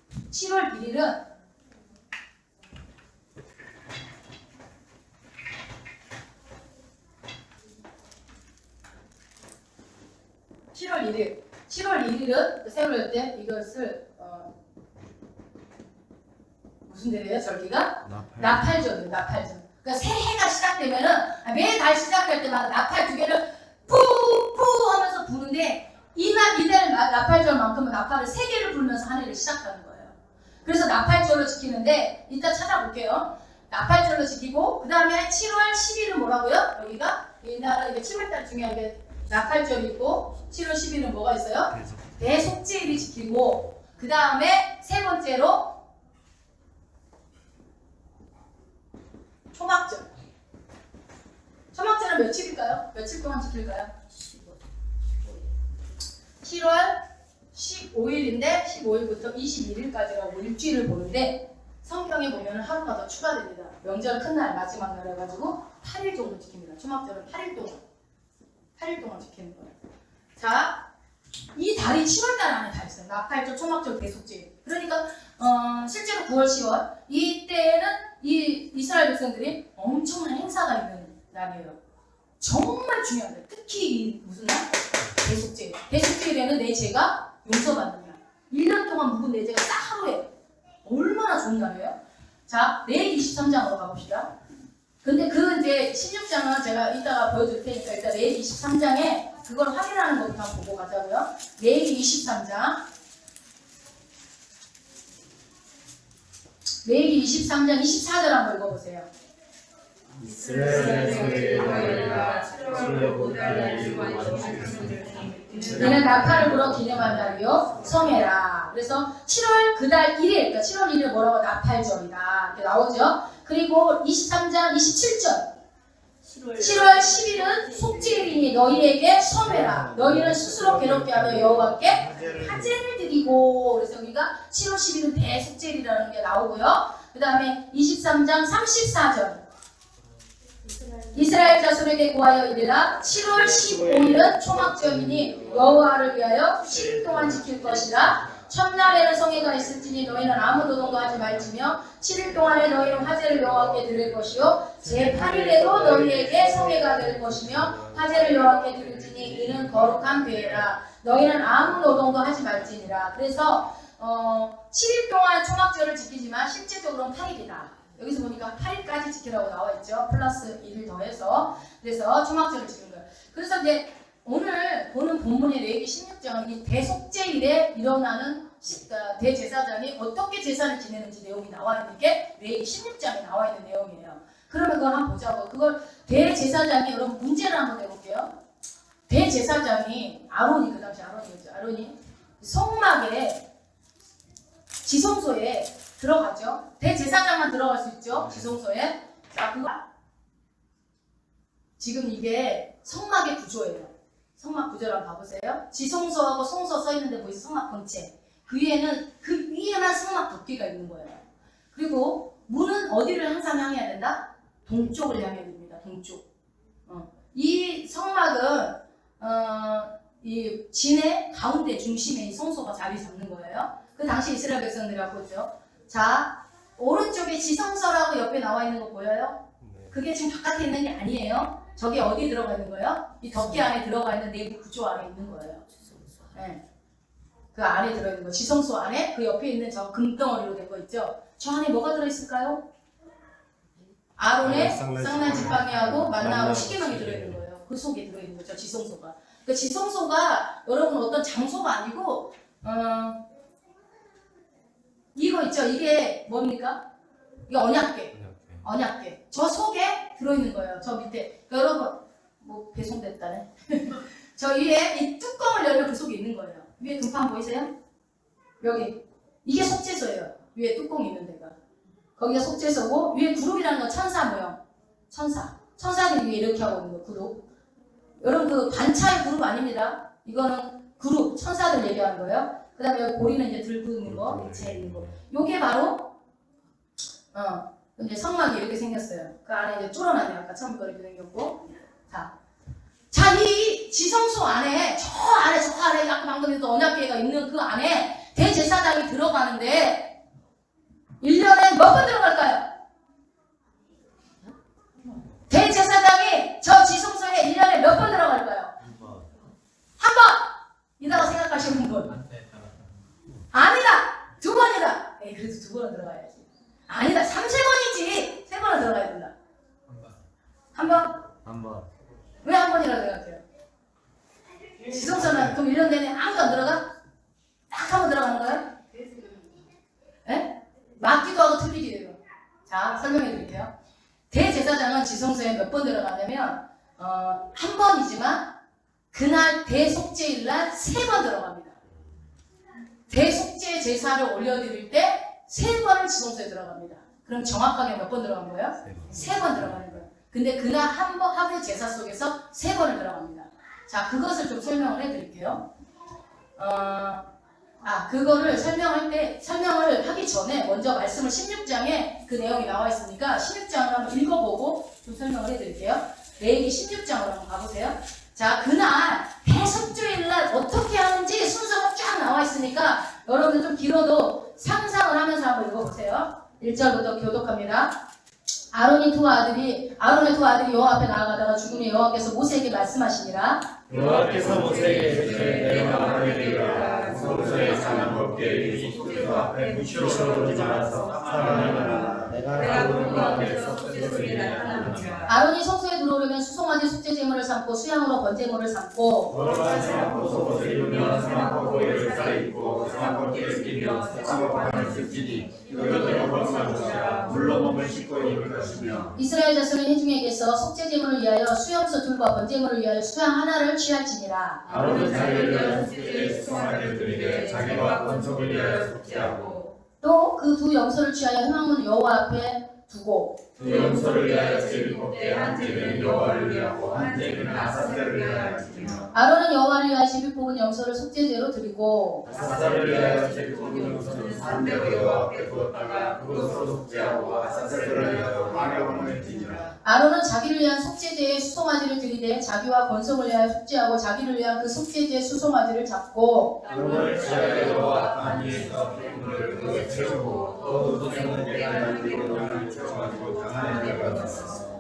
7월 1일은 세월 때 이것을 무슨 대회예요? 절기가? 나팔절이에요. 나팔절. 그러니까 새해가 시작되면은 매달 시작할 때마다 나팔 2개를 푸푸 하면서 부는데 이달 나팔절만큼은 나팔을 3개를 불면서 한 해를 시작하는 거예요. 그래서 나팔절로 지키는데 이따 찾아볼게요. 나팔절로 지키고 그 다음에 7월 10일은 뭐라고요? 여기가 이날은 이게 7월달 중에 이게 나팔절이 있고 7월 10일은 뭐가 있어요? 대속죄일이 지키고 그 다음에 세 번째로 초막절. 초막절은 며칠일까요? 며칠 동안 지킬까요? 7월 15일인데 15일부터 21일까지라고 일주일을 보는데 성경에 보면 하루가 더 추가됩니다. 명절 큰날 마지막 날 해가지고 8일 정도 지킵니다. 초막절은 8일 동안 지키는 거예요. 자, 이 달이 7월달 안에 다 있어요. 나팔절, 초막절, 대속죄일. 그러니까 실제로 9월, 10월 이때는 이 이스라엘 백성들이 엄청난 행사가 있는 날이에요. 정말 중요한 날. 특히 이 무슨 날? 대속죄일. 대속죄일에는 내 죄가 용서받는 날. 1년 동안 묵은 내 죄가 딱 하루에. 얼마나 좋은 날이에요? 자, 레위기 23장으로 가봅시다. 근데 그 이제 16장은 제가 이따가 보여줄 테니까 일단 레위기 23장에 그걸 확인하는 것부터 한번 보고 가자고요. 레위기 23장. 레위기 23장 24절 한번 읽어보세요. 이는 나팔을 불어 기념한 날이요 성해라. 그래서 7월 그달 1일, 그러니까 7월 1일 뭐라고 나팔절이다 이렇게 나오죠. 그리고 23장 27절 7월 10일은 속죄일이니 너희에게 섬해라. 너희는 스스로 괴롭게 하며 여호와께 화제를 드리고. 그래서 우리가 7월 10일은 대속죄일이라는 게 나오고요. 그 다음에 23장 34절 이스라엘 자손에게 구하여 이르라. 7월 15일은 초막절이니 여호와를 위하여 10일 동안 지킬 것이라. 첫날에는 성회가 있을지니 너희는 아무 노동도 하지 말지며 7일 동안에 너희는 화제를 여호와께 드릴 것이요 제8일에도 너희에게 성회가 될 것이며 화제를 여호와께 드릴지니 이는 거룩한 괴라. 너희는 아무 노동도 하지 말지니라. 그래서 7일 동안 초막절을 지키지만 실제적으로는 8일이다. 여기서 보니까 8일까지 지키라고 나와 있죠. 플러스 1일 더해서. 그래서 초막절을 지키는 거예요. 그래서 이제 오늘 보는 본문의 레위기 16장은 이 대속죄일에 일어나는 대제사장이 어떻게 제사를 지내는지 내용이 나와 있는 게 레위기 16장에 나와 있는 내용이에요. 그러면 그걸 한번 보자고. 그걸 대제사장이 여러분 문제를 한번 내볼게요. 대제사장이 아론이 그 당시 아론이었죠. 아론이 성막에 지성소에 들어가죠. 대제사장만 들어갈 수 있죠. 지성소에. 자, 그거 지금 이게 성막의 구조예요. 성막 구조를 한번 봐보세요. 지성소하고 성소 써 있는데 보이세요? 성막 본체. 그 위에만 성막 덮개가 있는 거예요. 그리고 문은 어디를 항상 향해야 된다? 동쪽을 향해야 됩니다. 동쪽. 이 성막은 이 진의 가운데 중심에 이 성소가 자리 잡는 거예요. 그 당시 이스라엘 백성들이 하고 있죠. 자, 오른쪽에 지성소라고 옆에 나와 있는 거 보여요? 그게 지금 바깥에 있는 게 아니에요. 저게 어디 들어가 있는 거예요? 이 덮개 안에 들어가 있는 내부 구조 안에 있는 거예요. 네. 그 안에 들어있는 거, 지성소 안에 그 옆에 있는 저 금덩어리로 된 거 있죠? 저 안에 뭐가 들어있을까요? 아론의 쌍난 지팡이하고 만나하고 시계망이 들어있는 거예요. 그 속에 들어있는 거죠, 지성소가. 그 지성소가 여러분 어떤 장소가 아니고 이거 있죠? 이게 뭡니까? 이게 언약궤. 언약궤. 저 속에 들어있는 거예요. 저 밑에. 그러니까 여러분 뭐 배송됐다네. 저 위에 이 뚜껑을 열면 그 속에 있는 거예요. 위에 등판 보이세요? 여기. 이게 속죄소예요. 위에 뚜껑이 있는 데가. 거기가 속죄소고 위에 그룹이라는 건 천사 모형. 천사. 천사들이 위에 이렇게 하고 있는 거 그룹. 여러분 그 반차의 그룹 아닙니다. 이거는 그룹. 천사들 얘기하는 거예요. 그 다음에 여기 고리는 이제 들고 있는 거, 재 있는 거. 요게 바로 이제 성막이 이렇게 생겼어요. 그 안에 이제 뚫어놨네. 아까 처음 거 이렇게 생겼고. 자, 이 지성소 안에 저 아래 아까 방금 했던 언약궤가 있는 그 안에 대제사장이 들어가는데 1년에 몇 번 들어갈까요? 대제사장이 저 지성소에 1년에 몇 번 들어갈까요? 한 번! 이라고 생각하시는 분. 아니다! 2번이다! 에이, 그래도 2번은 들어가야지. 아니다! 3-3번이지! 3번은 들어가야 된다. 한 번? 한 번. 왜 한 번이라고 생각해요? 지성소는 그럼 1년 내내 아무도 안 들어가? 딱 한 번 들어가는 거예요? 예? 맞기도 하고 틀리기도 해요. 자, 설명해 드릴게요. 대제사장은 지성소에 몇 번 들어가냐면 한 번이지만 그날 대속죄일 날 3번 들어갑니다. 대속죄 제사를 올려드릴 때 3번을 지성소에 들어갑니다. 그럼 정확하게 몇 번 들어간 거예요? 3번 들어가는 거예요. 근데 그날 한 번 하루의 제사 속에서 3번을 들어갑니다. 자, 그것을 좀 설명을 해드릴게요. 그거를 설명을 하기 전에 먼저 말씀을 16장에 그 내용이 나와 있으니까 16장을 한번 읽어보고 좀 설명을 해드릴게요. 레위기 16장으로 한번 가보세요. 자, 그날 대속죄일 날 어떻게 하는지 순서가 쫙 나와 있으니까 여러분들 좀 길어도 상상을 하면서 한번 읽어보세요. 1절부터 교독합니다. 아론의 두 아들이 여호와 앞에 나아가다가 죽으니 여호와께서 모세에게 말씀하시니라. 여호와께서 모세에게 이르시되 내가 아론에게 성소에 사는 법궤 이 속죄소 앞에 무시로 두지 말아서 사람을 말하라. 내가 아론과 앞에서 속죄소에 나타나니라. 아론이 성소에 들어오려면 수송아지 속죄 제물을 삼고 수양으로 번제물을 삼고 거룩한 성막고 속옷을 입으며 성막과 고리를 쌓이고 성막과 띠를 끼며 성막과 관을 쓰지니 이것들은 거룩한 것이라 물로 몸을 씻고 입을 것이며 이스라엘 자손의 회중에게서 속죄 제물을 위하여 수염소 둘과 번제물을 위하여 수양 하나를 취할지니라. 아론은 자기를 위하여 속죄에 수송아지를 드리되 자기와 권속을 위하여 속죄하고 또 그 두 염소를 취하여 회막문 여호와 앞에 두고 두 염소를 위하여 제비 뽑되 한 제비는 여호와를 위하고 한 제비는 아사셀을 위하여 지키며 아론은 여호와를 위하여 제비 뽑은 염소를 속죄제로 드리고 아사셀을 위하여 제비 뽑은 염소는 산대로 여호와 앞에 두었다가 그것으로 속죄하고 아사셀을 위하여 화려함을 지니라. 아론은 자기를 위한 속죄제에 수송아지를 드리되 자기와 권속을 위하여 속죄하고 자기를 위한 그 속죄제의 수송아지를 잡고 그를 지하여 여호와 단 위에서 피물을 그에 채우고 또 도둑은 내가 만들고 양을 채워가지고 강 안에 들어갔다.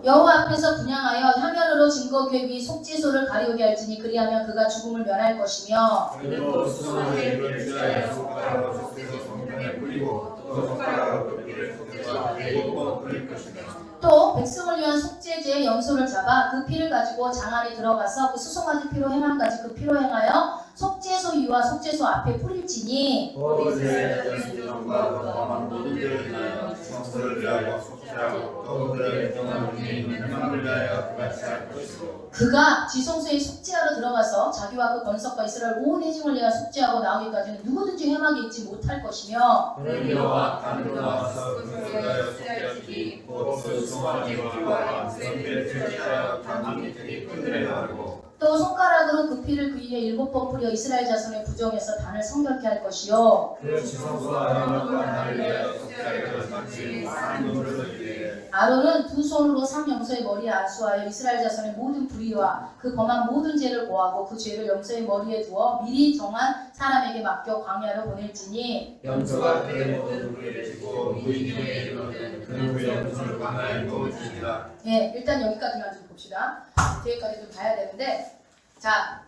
여호와 앞에서 분향하여 화면으로 증거궤 위 속죄소를 가리우게 할지니 그리하면 그가 죽음을 면할 것이며 그리고 수송아지를 지하여 손가락으로 속죄소 성전에 뿌리고 또 손가락으로 그 피를 속죄소 앞에 6번 뿌릴 것이다. 또 백성을 위한 속죄제의 염소를 잡아 그 피를 가지고 장 안에 들어가서 그 수송아지 피로 행함까지 그 피로 행하여 속죄소 위와 속죄소 앞에 뿌릴지니 그들의 전신과 거룩한 모든 죄를 위하여 성소를 위하여 속죄하고 또 그들의 정한 중에 있는 회막을 위하여 그같이 할 것이고 그가 지성소에 속죄하러 들어가서 자기와 그 권석과 이스라엘 온 회중을 위하여 속죄하고 나오기까지는 누구든지 회막에 있지 못할 것이며 그는 여호와 앞으로 나와서 그것을 위하여 속죄하시니 곧 그 수송아지와 피와 성배를 제지하여 장 밑에 그들에 바르고 또 손가락으로 그 피를 그 위에 7번 뿌려 이스라엘 자손의 부정에서 단을 성결케 할 것이요 그 지성소와 회막과 단을 위하여 속죄하여 마치 산물을 드리되 아론은 두 손으로 상염소의 머리에 안수하여 이스라엘 자손의 모든 불의와 그 범한 모든 죄를 고하고 그 죄를 염소의 머리에 두어 미리 정한 사람에게 맡겨 광야로 보낼지니 염소가 그의 모든 불의를 지고 무인에게 이르거든 그는 그 염소를 광야에 놓을지니라. 일단 여기까지만 좀 봅시다. 뒤에까지 좀 봐야 되는데 자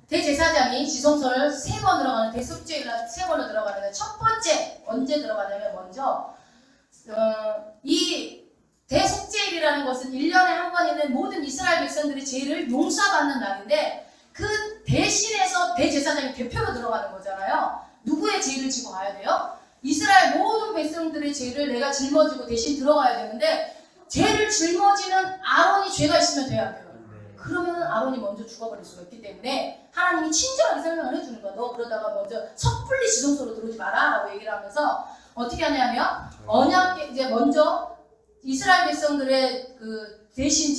대제사장이 지성소를 3번 들어가는 대속죄일날 3번을 들어가는데 첫 번째 언제 들어가냐면 먼저 이 대속죄일이라는 것은 1년에 한 번 있는 모든 이스라엘 백성들이 죄를 용서받는 날인데 그 대신해서 대제사장이 대표로 들어가는 거잖아요. 누구의 죄를 지고 가야 돼요? 이스라엘 모든 백성들의 죄를 내가 짊어지고 대신 들어가야 되는데 죄를 짊어지는 아론이 죄가 있으면 돼야 돼요. 그러면 아론이 먼저 죽어버릴 수가 있기 때문에 하나님이 친절하게 설명을 해주는 거야. 너 그러다가 먼저 섣불리 지성소로 들어오지 마라 라고 얘기를 하면서 어떻게 하냐면 언약계 이제 먼저 이스라엘 백성들의 그 대신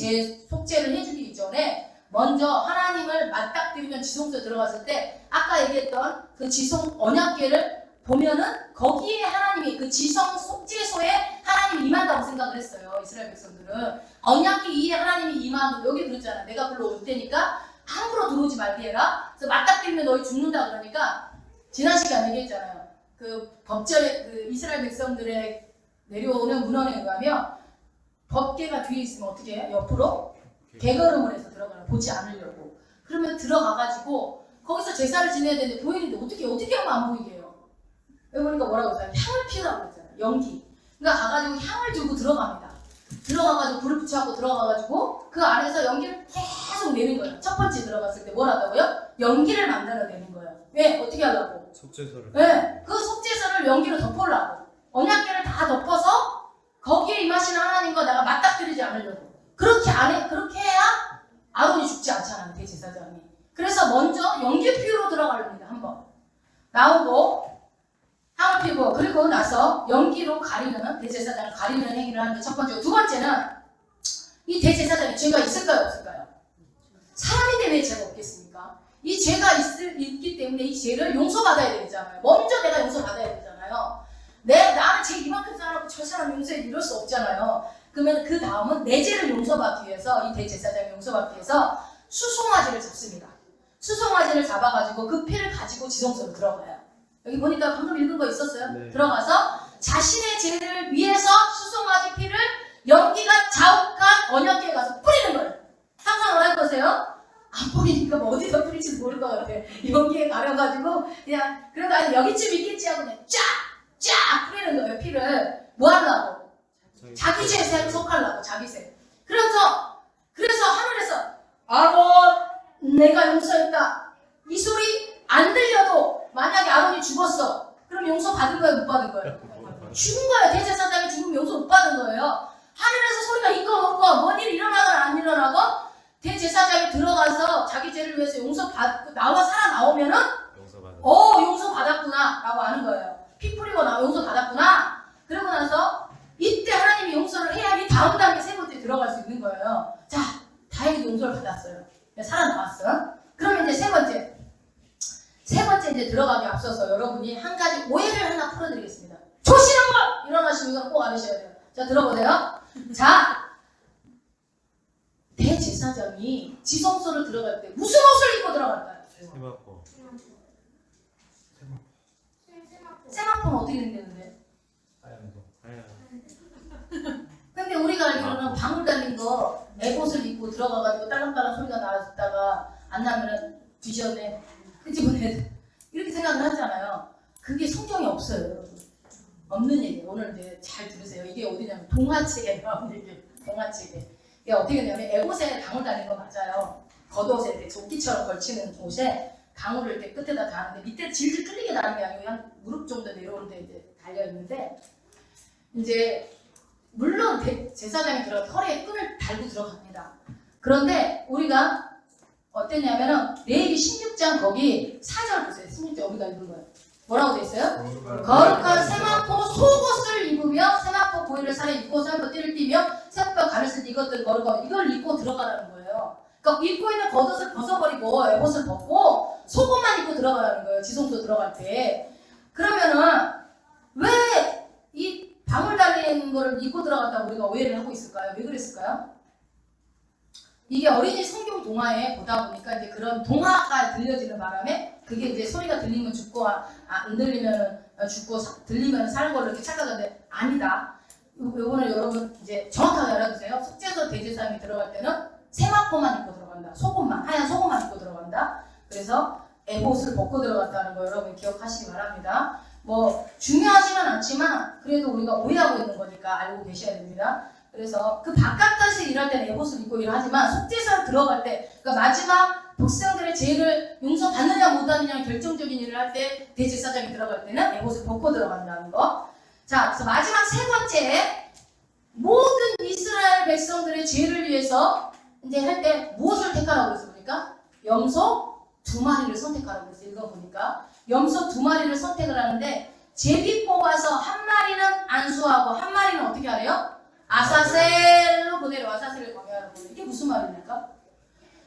속죄를 해주기 이전에 먼저 하나님을 맞닥뜨리면 지성소에 들어갔을 때 아까 얘기했던 그 지성 언약궤를 보면은 거기에 하나님이 그 지성 속죄소에 하나님이 임한다고 생각을 했어요. 이스라엘 백성들은 언약궤 위에 하나님이 임하고 여기 그랬잖아. 내가 불러 올 테니까 함부로 들어오지 말게 해라. 그래서 맞닥뜨리면 너희 죽는다 그러니까 지난 시간에 얘기했잖아요. 그 법절에 그 이스라엘 백성들의 내려오는 문헌에 의하면 법궤가 뒤에 있으면 어떻게 해요? 옆으로 개걸음을 해서 들어가요. 보지 않으려고. 그러면 들어가가지고 거기서 제사를 지내야 되는데 보이는데 어떻게 하면 안 보이게 해요? 여기 보니까 뭐라고 했잖아요? 향을 피우라고 했잖아요. 연기. 그러니까 가가지고 향을 들고 들어갑니다. 들어가가지고 불을 붙여갖고 들어가가지고 그 안에서 연기를 계속 내는 거예요. 첫 번째 들어갔을 때 뭘 한다고요? 연기를 만들어내는 거예요. 왜? 어떻게 하려고? 속죄소를. 네. 그 속죄소를 연기로 덮으려고. 언약궤를 다 덮어서 거기에 임하시는 하나님과 내가 맞닥뜨리지 않으려고. 그렇게 해야 아론이 죽지 않잖아요. 대제사장이. 그래서 먼저 연기 피우러 들어가렵니다. 한번. 나오고 향을 피우고 그리고 나서 연기로 가리는 대제사장을 가리는 행위를 하는데 첫 번째고 두 번째는 이 대제사장이 죄가 있을까요? 없을까요? 사람인데 왜 죄가 없겠습니까? 이 죄가 있기 때문에 이 죄를 용서받아야 되잖아요. 먼저 내가 용서받아야 되잖아요. 나는 죄 이만큼 살았고 저 사람 용서해 이럴 수 없잖아요. 그러면 그 다음은 내 죄를 용서받기 위해서 이 대제사장이 용서받기 위해서 수송아지를 잡습니다. 수송아지를 잡아가지고 그 피를 가지고 지성소로 들어가요. 여기 보니까 방금 읽은 거 있었어요? 네. 들어가서 자신의 죄를 위해서 수송아지 피를 연기가 자욱한 언약궤에 가서 뿌리는 거예요. 상상을 해보세요. 안 뿌리니까 뭐 어디서 뿌릴지 모를 것 같아. 연기에 가려가지고 그냥 그래도 아니 여기쯤 있겠지 하고 그냥 쫙 뿌리는 거예요. 피를 뭐 하려고? 자기 죄에 속하려고. 자기 죄. 그래서 하늘에서 아론 내가 용서했다. 이 소리 안 들려도 만약에 아론이 죽었어. 그럼 용서 받은 거예요? 못 받은 거예요? 죽은 거예요. 대제사장이 죽으면 용서 못 받은 거예요. 하늘에서 소리가 있고 없고 뭔 일이 일어나거나 안 일어나고 대제사장이 들어가서 자기 죄를 위해서 용서받고 나와 살아나오면은 용서받았구나 라고 하는 거예요. 피 뿌리고 나 용서받았구나. 그러고 나서 이때 하나님이 용서를 해야지 다음 단계 세 번째 들어갈 수 있는 거예요. 자, 다행히도 용서를 받았어요. 살아나왔어. 그러면 이제 세 번째 이제 들어가기 앞서서 여러분이 한 가지 오해를 하나 풀어드리겠습니다. 조심한 거! 일어나시는 건 꼭 알으셔야 돼요. 자, 들어보세요. 자, 대제사장이 지성소를 들어갈 때 무슨 옷을 입고 들어갈까요? 세마포. 세마포는 어떻게 된다는데? 하얀. 근데 우리가 알기로는 방울 달린 거 애봇을 입고 들어가가지고 딸랑딸랑 소리가 나다가 안 나면은 뒤져내 끄집어내 이렇게 생각을 하잖아요. 그게 성경에 없어요, 여러분. 없는 얘기. 오늘 이제 잘 들으세요. 이게 어디냐면 동화책에 나온 얘기. 동화책에. 이게 어떻게 되냐면 애봇에 방울 달린 거 맞아요. 겉옷에 이렇게 조끼처럼 걸치는 옷에 방울을 이렇게 끝에다 다는데 밑에 질질 끌리게 다는 게 아니고 한 무릎 정도 내려오는데 이제 달려 있는데 이제 물론 제사장이 허리에 끈을 달고 들어갑니다. 그런데 우리가 어땠냐면은 레위기 16장 거기 4절 보세요. 16장 우리가 읽은 거예요. 뭐라고 돼 있어요? 거룩한 세마포 속옷을 입으며 세마포 고위를 살에 입고 세마포 띠를 띠며 세마포 가를 쓸 이것들 거룩하고 이걸 입고 들어가라는 거예요. 그러니까 입고 있는 겉옷을 벗어버리고 에봇을 벗고 속옷만 입고 들어가라는 거예요. 지성소 들어갈 때. 그러면은 왜 이 방울 달린 거를 입고 들어갔다고 우리가 오해를 하고 있을까요? 왜 그랬을까요? 이게 어린이 성경 동화에 보다 보니까 이제 그런 동화가 들려지는 바람에 그게 이제 소리가 들리면 죽고 안 들리면 죽고 들리면 사는 걸로 이렇게 착각하는데 아니다. 요거는 여러분 이제 정확하게 알아두세요. 속죄소 대제사장이 들어갈 때는 세마포만 입고 들어간다. 속옷만 하얀 속옷만 입고 들어간다. 그래서 에봇을 벗고 들어갔다는 거 여러분 기억하시기 바랍니다. 뭐 중요하지는 않지만 그래도 우리가 오해하고 있는 거니까 알고 계셔야 됩니다. 그래서 그 바깥에서 일할 때는 에봇을 입고 일을 하지만 속죄소에 들어갈 때, 그러니까 마지막 백성들의 죄를 용서받느냐 못하느냐 결정적인 일을 할 때 대제사장이 들어갈 때는 에봇을 벗고 들어간다는 거. 자, 그래서 마지막 세 번째, 모든 이스라엘 백성들의 죄를 위해서 이제 할 때 무엇을 택하라고 그랬습니까? 염소 2마리를 선택하라고 그랬어요. 읽어보니까 염소 2마리를 선택을 하는데 제비 뽑아서 1마리는 안수하고 1마리는 어떻게 하래요? 아사셀로 보내려. 아사셀을 광야로 보내려. 이게 무슨 말입니까?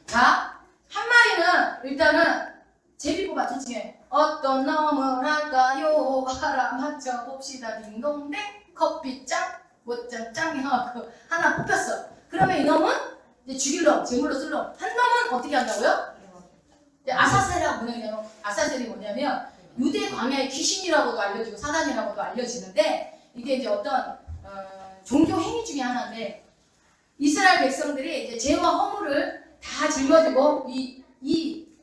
자, 1마리는 일단은 제비 뽑아. 둘 중에 어떤 놈을 할까요? 하라 맞춰봅시다. 딩동댕 커피짱 뭐짱 해갖고 하나 뽑혔어. 그러면 이 놈은 이제 죽일 놈, 제물로 쓸 놈. 한 놈은 어떻게 한다고요? 아사셀이라고 보내냐면, 아사셀이 뭐냐면 유대 광야의 귀신이라고도 알려지고 사단이라고도 알려지는데, 이게 이제 어떤 종교 행위 중에 하나인데, 이스라엘 백성들이 이제 죄와 허물을 다 짊어지고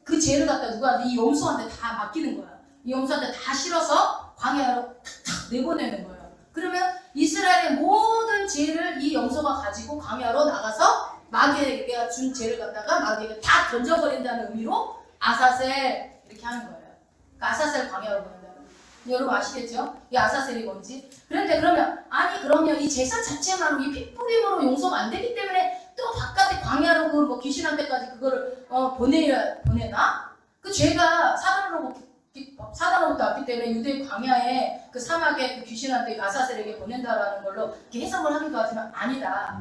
그 죄를 갖다 누구한테, 이 염소한테 다 맡기는 거야. 이 염소한테 다 실어서 광야로 탁탁 내보내는 거예요. 그러면 이스라엘의 모든 죄를 이 염소가 가지고 광야로 나가서 마귀에게 준 죄를 갖다가 마귀에게 다 던져버린다는 의미로 아사셀 이렇게 하는 거예요. 그러니까 아사셀 광야로 보낸다는 거예요. 여러분 아시겠죠? 이 아사셀이 뭔지. 그런데 그러면 이 제사 자체만으로 이 핏부림으로 용서가 안 되기 때문에 또 바깥에 광야로 뭐 귀신한테까지 그거를 보내나? 그 죄가 사단으로부터 왔기 때문에 유대 광야에 그 사막에 그 귀신한테 아사셀에게 보낸다라는 걸로 이렇게 해석을 하기도 하지만 아니다.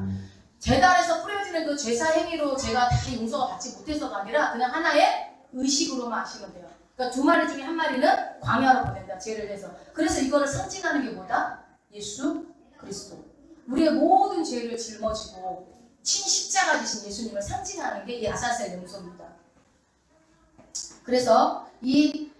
제단에서 뿌려지는 그 제사 행위로 제가 다 용서가 받지 못해서가 아니라 그냥 하나의 의식으로만 하시면 돼요. 그러니까 2마리 중에 1마리는 광야로 보낸다. 죄를 해서. 그래서 이거를 상징하는 게 뭐다? 예수 그리스도. 우리의 모든 죄를 짊어지고 십자가 지신 예수님을 상징하는 게 이 아사셀 염소입니다. 그래서 이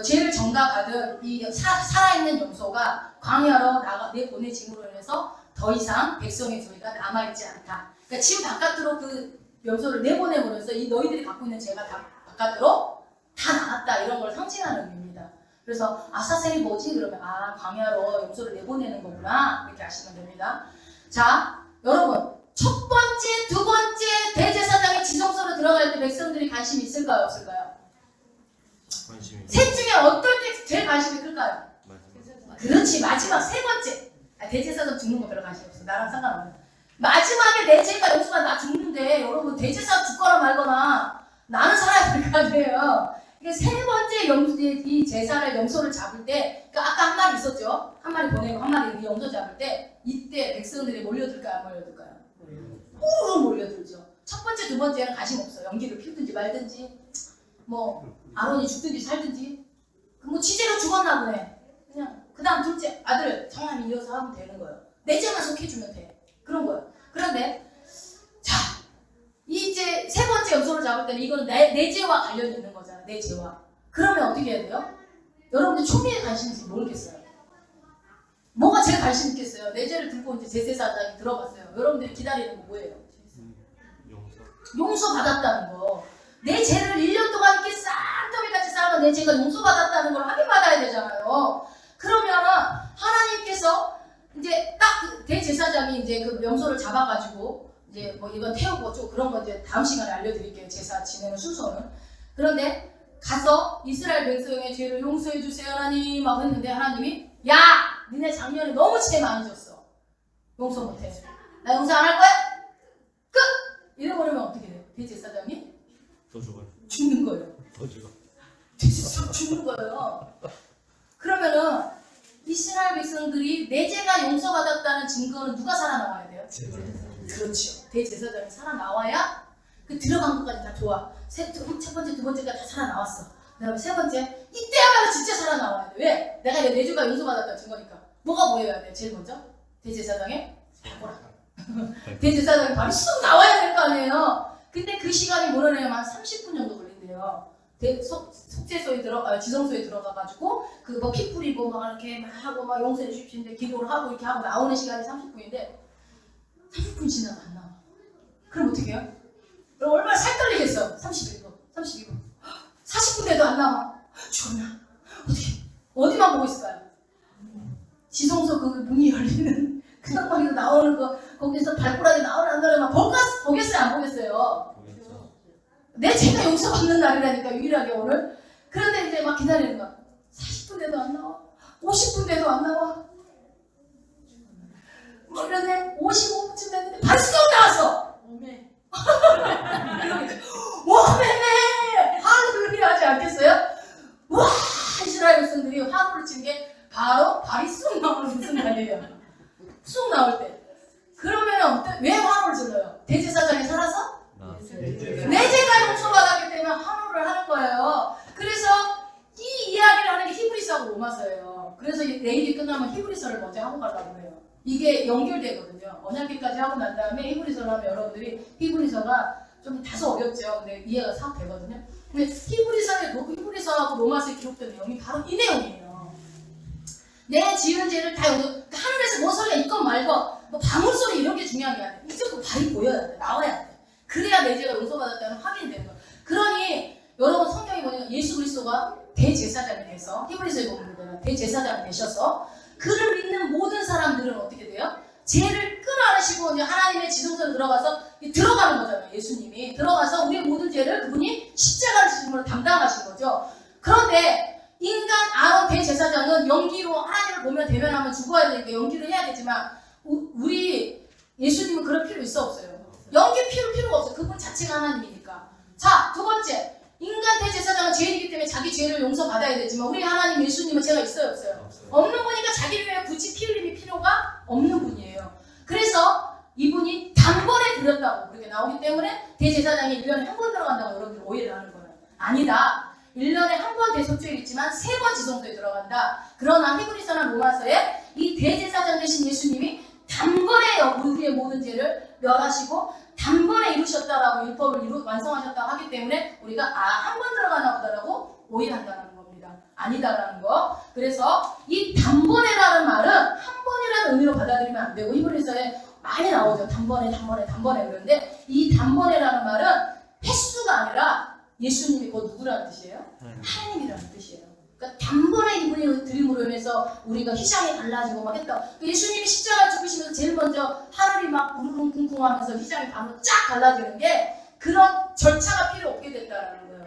죄를 전가받은 이 살아있는 염소가 광야로 내보내짐으로 인해서 더 이상 백성의 죄가 남아있지 않다. 그러니까 지금 바깥으로 그 염소를 내보내버려서 이 너희들이 갖고 있는 죄가 다 바깥으로 다 나갔다. 이런 걸 상징하는 의미입니다. 그래서 아사셀이 뭐지? 그러면 광야로 염소를 내보내는 거구나. 이렇게 아시면 됩니다. 자, 여러분 첫 번째, 두 번째 대제사장의 지성소로 들어갈 때 백성들이 관심이 있을까요? 없을까요? 셋 중에 어떨 때 제일 관심이 클까요? 그렇지, 마지막 세 번째. 대제사장 죽는 거 별로 관심 없어. 나랑 상관없는. 마지막에 내 죄가 염소가 나 죽는데 여러분 대제사 죽거나 말거나 나는 살아야 될 거 아니에요. 그러니까 세 번째 이 제사를 염소를 잡을 때, 그러니까 아까 1마리 있었죠? 1마리 보내고 1마리 염소 잡을 때 이때 백성들이 몰려들까요? 안 몰려들까요? 꾹 몰려들죠. 첫 번째, 두 번째는 관심 없어. 연기를 피우든지 말든지, 뭐 아론이 죽든지 살든지, 뭐 지제로 죽었나 보네. 그냥 그 다음 둘째 아들 장남 이어서 하면 되는 거예요. 내 죄만 속해주면 돼. 그런 거예요. 그런데 자, 이제 세 번째 염소를 잡을 때는 이거는 내 죄와 관련이 있는 거잖아. 내 죄와. 그러면 어떻게 해야 돼요? 여러분들 초미에 관심이 모르겠어요. 뭐가 제일 관심 있겠어요? 내 죄를 들고 이제 제사장이 들어갔어요. 여러분들이 기다리는 거 뭐예요? 용서 받았다는 거. 내 죄를 1년 동안 이렇게 쌍더미같이 쌓아놓은 내 죄가 용서받았다는 걸 확인받아야 되잖아요. 그러면 하나님께서 이제 딱 그 대제사장이 이제 그 염소를 잡아가지고 이제 뭐 이건 태우고 좀 그런 거 이제 다음 시간에 알려드릴게요. 제사 지내는 순서는. 그런데 가서 이스라엘 백성의 죄를 용서해 주세요 하나님 막 했는데 하나님이 야! 니네 작년에 너무 죄 많이 졌어. 용서 못해. 나 용서 안 할 거야? 끝! 이래버리면 어떻게 돼요? 대제사장이? 더 죽어요. 죽는 거예요. 더 죽어. 대제사장이 죽는 거예요. 그러면은 이스라엘 백성들이 내 죄가 용서받았다는 증거는 누가 살아나와야 돼요? 그렇죠. 대제사장이 살아나와야 그 들어간 것까지 다 좋아. 첫 번째, 두 번째가 다 살아나왔어. 그 다음에 세 번째, 이때야말로 진짜 살아나와야 돼. 왜? 내가 내 죄가 용서받았다는 증거니까. 뭐가 보여야 돼? 제일 먼저? 대제사장의 사고라. 대제사장이 바로 쑥 나와야 될 거 아니에요. 근데 그 시간이 뭐라냐면 한 30분 정도 걸린대요. 속죄소에 지성소에 들어가가지고 그 뭐 피 뿌리고 막 이렇게 막 하고 막 용서해 주십시오 기도를 하고 이렇게 하고 나오는 시간이 30분인데 30분 지나도 안 나와. 그럼 어떻게 해요? 그럼 얼마나 살 떨리겠어? 32분. 40분 돼도 안 나와. 죽었나? 어디만 보고 있을까요? 지성소 그 문이 열리는 그 덕방에서 나오는 거, 거기서 발가락이 나오는 안 나오는 보겠어요? 안 보겠어요? 제가 용서받는 날이라니까, 유일하게 오늘. 그런데 이제 막 기다리는 거야. 40분 돼도 안 나와. 50분 돼도 안 나와. 뭐 이런데 55분쯤 됐는데 발수가 나왔어. 그러니까 오메메 할렐루야 하지 않겠어요? 와, 이스라엘 백성들이 화로를 친 게 바로 발이 쑥 나오는 순간이에요. 쑥 나올 때. 그러면 왜 화로를 질러요? 대제사장이 살아서? 내 죄가 용서받았기 때문에 화로를 하는 거예요. 그래서 이 이야기를 하는 게 히브리서하고 로마서예요. 그래서 내일이 끝나면 히브리서를 먼저 하고 가려고 해요. 이게 연결되거든요. 언약기까지 하고 난 다음에 히브리서를 하면 여러분들이 히브리서가 좀 다소 어렵죠. 근데 이해가 싹 되거든요. 근데 히브리서하고 로마서에 기록된 내용이 바로 이 내용이에요. 내 지은 죄를 다 하늘에서 뭐 소리가 있건 말건 뭐 방울소리 이런 게 중요한 게 아니에요. 이제 그 발이 보여야 돼. 나와야 돼. 그래야 내 죄가 용서받았다는 확인되는 거예요. 그러니 여러분 성경이 뭐냐면 예수 그리스도가 대제사장이 돼서 히브리서에 보면 대제사장이 되셔서 그를 믿는 모든 사람들은 어떻게 돼요? 죄를 끊어내시고 이제 하나님의 지성소에 들어가서 들어가는 거잖아요. 예수님이 들어가서 우리의 모든 죄를 그분이 십자가를 지심으로 담당하신 거죠. 그런데 인간 아론 대제사장은 연기로 하나님을 보면 대면하면 죽어야 되니까 연기를 해야 되지만 우리 예수님은 그럴 필요 있어 없어요? 연기 필요가 없어요. 그분 자체가 하나님이니까. 자, 두 번째, 인간 대제사장은 죄인이기 때문에 자기 죄를 용서받아야 되지만 우리 하나님 예수님은 죄가 있어요 없어요? 없는 분이니까 자기를 위해 굳이 피 흘림이 필요가 없는 분이에요. 그래서 이분이 단번에 드렸다고 그렇게 나오기 때문에 대제사장이 1년에 한 번 들어간다고 여러분들 오해를 하는 거예요. 아니다. 1년에 한 번 대속죄에 있지만 3번 지성소에 들어간다. 그러나 히브리서나 로마서에 이 대제사장 되신 예수님이 단번에 우리의 모든 죄를 멸하시고 단번에 이루셨다라고 율법을 완성하셨다고 하기 때문에 우리가 한 번 들어가나 보다라고 오해한다는 겁니다. 아니다라는 거. 그래서 이 단번에라는 말은 한 번이라는 의미로 받아들이면 안 되고 히브리서에 많이 나오죠. 단번에 그런데 이 단번에라는 말은 횟수가 아니라 예수님이 곧 누구라는 뜻이에요? 하나님이라는 뜻이에요. 그러니까 단번에 이분이 드림으로 인해서 우리가 희장이 달라지고 막 했다. 예수님이 십자가 죽으시면서 제일 먼저 하늘이 막 우르릉쿵쿵 하면서 희장이 바로 쫙 달라지는 게 그런 절차가 필요 없게 됐다는 거예요.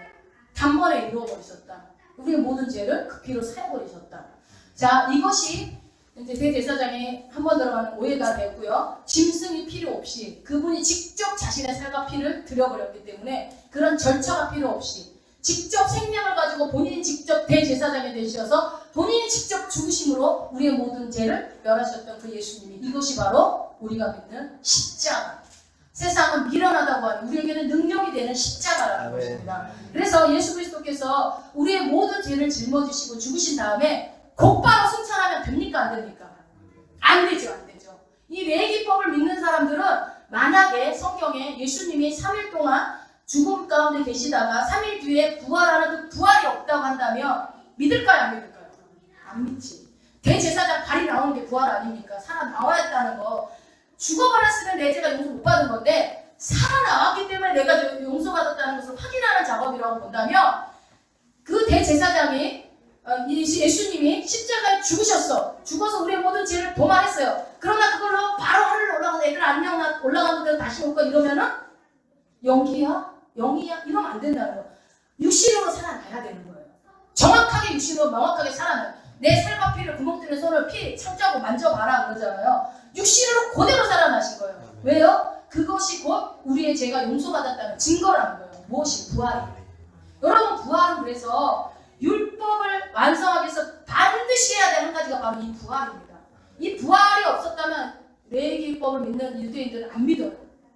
단번에 이루어버리셨다. 우리의 모든 죄를 그 피로 사해버리셨다. 자, 이것이 이제 대제사장이 한 번 들어가는 오해가 됐고요. 짐승이 필요 없이 그분이 직접 자신의 살과 피를 드려버렸기 때문에 그런 절차가 필요 없이 직접 생명을 가지고 본인이 직접 대제사장이 되셔서 본인이 직접 죽으심으로 우리의 모든 죄를 멸하셨던 그 예수님이 이것이 바로 우리가 믿는 십자가. 세상은 미련하다고 하는 우리에게는 능력이 되는 십자가라는 것입니다. 그래서 예수 그리스도께서 우리의 모든 죄를 짊어지시고 죽으신 다음에 곧바로 승천하면 됩니까? 안 됩니까? 안 되죠. 이 레위기법을 믿는 사람들은 만약에 성경에 예수님이 3일 동안 죽음 가운데 계시다가 3일 뒤에 부활하는 그 부활이 없다고 한다면 믿을까요? 안 믿을까요? 안 믿지. 대제사장 발이 나오는 게 부활 아닙니까? 살아나와야 했다는 거. 죽어버렸으면 내 죄가 용서 못 받은 건데 살아나왔기 때문에 내가 용서받았다는 것을 확인하는 작업이라고 본다면 그 대제사장이 예수님이 십자가에 죽으셨어. 죽어서 우리의 모든 죄를 도말했어요. 그러나 그걸로 바로 하늘로 올라가서 애들 안녕 올라간 데로 다시 올 거 이러면은 영이야 이러면 안 된다는 거예요. 육신으로 살아나야 되는 거예요. 정확하게 육신으로 명확하게 살아나요. 내 살과 피를 구멍 뚫는 손을 피 참자고 만져봐라 그러잖아요. 육신으로 그대로 살아나신 거예요. 왜요? 그것이 곧 우리의 죄가 용서받았다는 증거라는 거예요. 무엇이? 부활이에요. 여러분 부활은 그래서 율법을 완성하기 위해서 반드시 해야 될 한 가지가 바로 이 부활입니다. 이 부활이 없었다면 레위기법을 믿는 유대인들은 안 믿어요.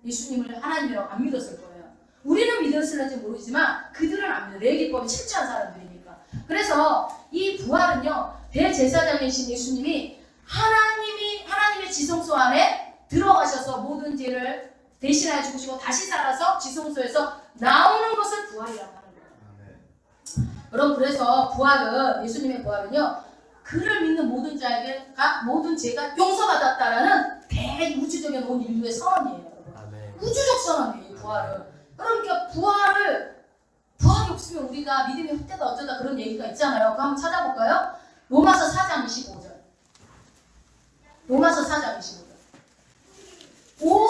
예수님을 하나님이라고 안 믿었을 거예요. 우리는 믿었을지 모르지만 그들은 안 믿어요. 레위기법이 철저한 사람들이니까. 그래서 이 부활은요. 대제사장이신 예수님이 하나님의 지성소 안에 들어가셔서 모든 죄를 대신하여 죽으시고 다시 살아서 지성소에서 나오는 것을 부활이라고 하는 거예요. 여러분 그래서 부활은 예수님의 부활은요. 그를 믿는 모든 자에게가 모든 죄가 용서받았다라는 대우주적인 온 인류의 선언이에요. 우주적 선언이에요. 부활은. 그러니까 부활을 부활이 없으면 우리가 믿음이 헛되다 어쩌다 그런 얘기가 있잖아요. 그거 한번 찾아볼까요? 로마서 4장 25절. 로마서 4장 25절. 온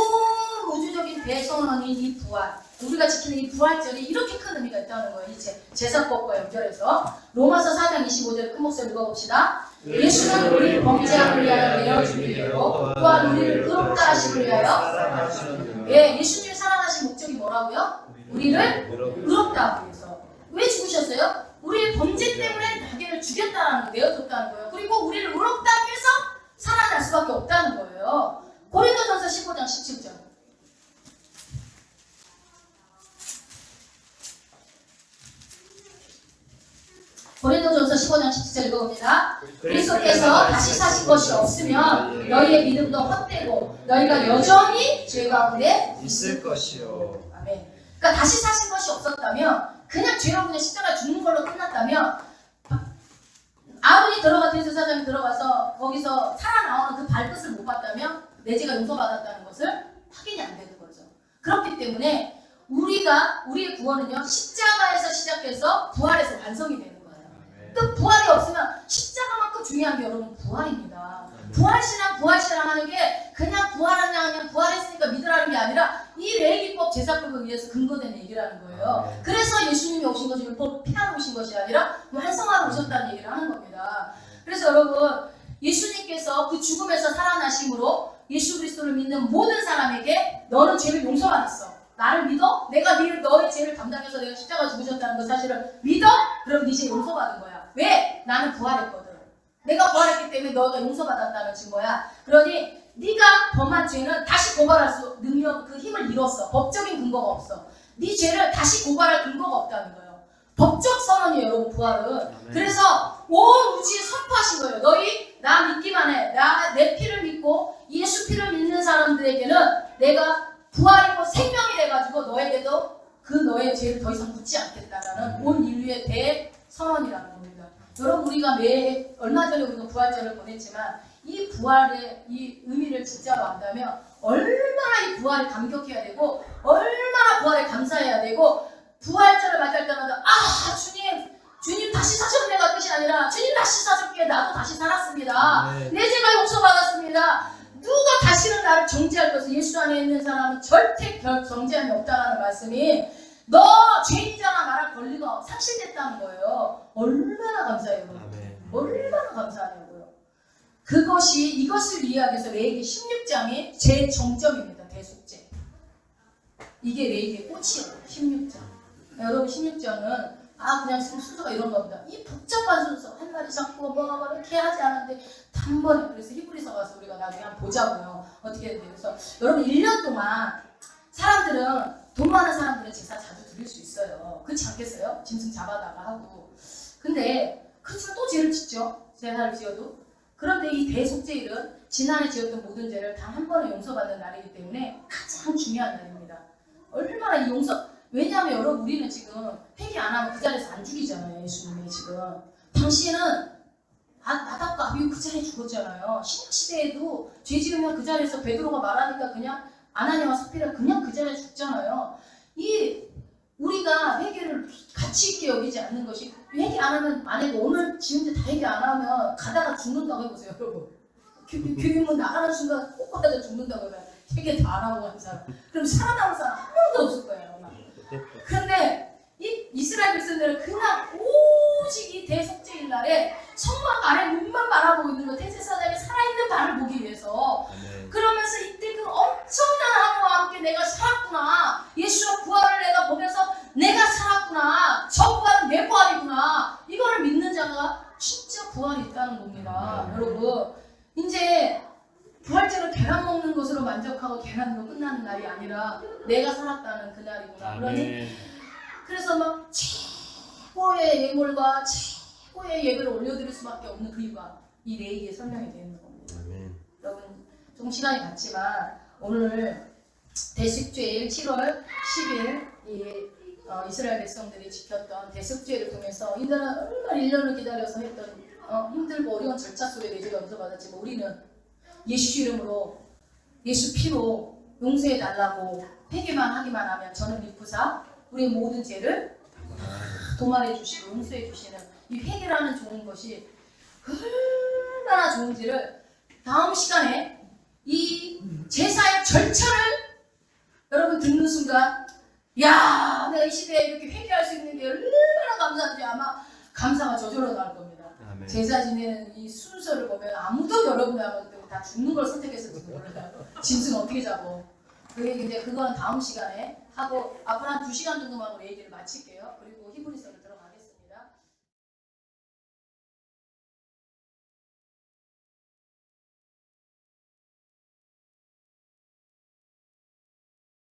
우주적인 대선언인 이 부활, 우리가 지키는 이 부활절이 이렇게 큰 의미가 있다는 거예요. 이 제사법과 연결해서 로마서 4장 25절 큰 목소리 읽어봅시다. 예수는 우리 범죄함을 위하여 내어진 이되고 또한 우리를 의롭다 하시기 위하여, 예, 예수님이 살아나신 목적이 뭐라고요? 우리를 의롭다 하기 위해서. 왜 죽으셨어요? 우리의 범죄 때문에 자기를 죽였다는 거, 내어줬다는 거예요. 그리고 우리를 의롭다 하기 위해서 살아날 수밖에 없다는 거예요. 고린도전서 15장 17절. 고린도전서 15장 17절 읽어봅니다. 그리스도께서 다시 사신 것이 없으면 너희의 믿음도 헛되고 너희가 여전히 죄 가운데 있을 것이요. 아멘. 그러니까 다시 사신 것이 없었다면 그냥 죄로 그냥 십자가에 죽는 걸로 끝났다면 아론이 들어가 대제사장이 들어가서 거기서 살아나오는 그 발끝을 못 봤다면 내 죄가 용서받았다는 것을 확인이 안 되는 거죠. 그렇기 때문에 우리의 구원은요 십자가에서 시작해서 부활에서 완성이 되는 거예요. 또 부활이 없으면 십자가만큼 중요한 게 여러분 부활입니다. 부활신앙 하는 게 그냥 그냥 부활했으니까 믿으라는 게 아니라 이 레위기법 제사법에 의해서 근거된 얘기라는 거예요. 그래서 예수님이 오신 것이 율법을 폐하러 오신 것이 아니라 완성하러 오셨다는 얘기를 하는 겁니다. 그래서 여러분 예수님께서 그 죽음에서 살아나심으로 예수 그리스도를 믿는 모든 사람에게 너는 죄를 용서받았어. 나를 믿어? 내가 너의 죄를 담당해서 내가 십자가 죽으셨다는 그 사실을 믿어? 그럼 네 죄 용서받은 거야. 왜? 나는 부활했거든. 내가 부활했기 때문에 너가 용서받았다는 증거야. 그러니 네가 범한 죄는 다시 고발할 수 능력, 그 힘을 잃었어. 법적인 근거가 없어. 네 죄를 다시 고발할 근거가 없다는 거예요. 법적 선언이에요, 여러분, 부활은. 그래서 온 우주에 선포하신 거예요. 너희 나 믿기만 해. 내 피를 믿고 예수 피를 믿는 사람들에게는 내가 부활이고 생명이 돼가지고 너에게도 그 너의 죄를 더 이상 묻지 않겠다라는 온 인류의 대선언이라는 겁니다. 여러분 우리가 얼마 전에 우리가 부활절을 보냈지만 이 부활의 이 의미를 진짜로 안다면 얼마나 이 부활에 감격해야 되고 얼마나 부활에 감사해야 되고 부활절을 맞이할 때마다 주님 다시 사셨네가 뜻이 아니라 주님 다시 사셨기에 나도 다시 살았습니다. 내 죄가 용서받았습니다. 누가 다시는 나를 정죄할 것을 예수 안에 있는 사람은 절대 정죄함이 없다라는 말씀이 너 죄인이잖아 말할 권리가 상실됐다는 거예요. 얼마나 감사해요. 얼마나 감사하냐고요. 이것을 이해하기 위해서 레위기 16장이 제 정점입니다. 대속죄. 이게 레위기의 꽃이에요. 16장. 여러분 16장은 그냥 순서가 이런가 보다. 이 복잡한 순서 한 마리 잡고 뭐 이렇게 하지 않았는데 단번에. 그래서 히브리서 가서 우리가 나중에 한번 보자고요. 어떻게 해야 돼요. 그래서 여러분 1년 동안 돈 많은 사람들은 제사 자주 드릴 수 있어요. 그렇지 않겠어요? 짐승 잡아다가 하고. 근데 그렇지만 또 죄를 짓죠. 제사를 지어도. 그런데 이 대속죄일은 지난해 지었던 모든 죄를 단 한 번에 용서받는 날이기 때문에 가장 중요한 날입니다. 얼마나 이 왜냐하면 여러분 우리는 지금 회개 안 하면 그 자리에서 안 죽이잖아요. 예수님이 지금. 당신은 나답과 아비후 그 자리에 죽었잖아요. 신약시대에도 죄 지으면 그 자리에서 베드로가 말하니까 그냥 아나니아와 삽비라 그냥 그 자리에 죽잖아요. 우리가 회개를 가치 있게 여기지 않는 것이 회개 안 하면 만약에 오늘 지은데 다 회개 안 하면 가다가 죽는다고 해보세요. 여러분. 교육문 나가는 순간 꼭 가다가 죽는다고 해봐요. 회개 다 안 하고 가는 사람. 그럼 살아남은 사람 한 명도 없을 거예요. 그런데 이 이스라엘 백성들은 그냥 오직 이 대속죄일 날에 성막 아래 눈만 바라보고 있는 거 대제사장이 살아있는 발을 보기 위해서. 그러면서 이때 그 엄청난 하루와 함께 내가 살았구나. 예수와 부활을 내가 보면서 내가 살았구나. 저 부활은 내 부활이구나. 이거를 믿는 자가 진짜 부활이 있다는 겁니다. 여러분 이제 부활절은 계란 먹는 것으로 만족하고 계란으로 끝나는 날이 아니라 내가 살았다는 그 날이구나. 그래서 막 최고의 예물과 최고의 예배를 올려드릴 수밖에 없는 그 이유가 이 레위기에 설명이 되는 겁니다. 여러분 조금 시간이 갔지만 오늘 대속죄일 7월 10일 이스라엘 백성들이 지켰던 대속죄를 통해서 이들은 얼마나 1년을 기다려서 했던 힘들고 어려운 절차 속에 내 죄가 용서받았지만 우리는 예수 이름으로 예수 피로 용서해 달라고 회개만 하기만 하면 저는 믿고사 우리의 모든 죄를 도말해 주시고 용서해 주시는 이 회개라는 좋은 것이 얼마나 좋은지를 다음 시간에 이 제사의 절차를 여러분 듣는 순간 야 내가 이 시대에 이렇게 회개할 수 있는 게 얼마나 감사한지 아마 감사가 저절로 나올 겁니다. 아멘. 제사 지내는 이 순서를 보면 아무도 여러분하고 다 죽는 걸 선택했을지 몰라요. 짐승 어떻게 잡어? 근데 그건 다음 시간에 하고 앞으로 한 2시간 정도만 우리 얘기를 마칠게요. 그리고 히브리서를 들어가.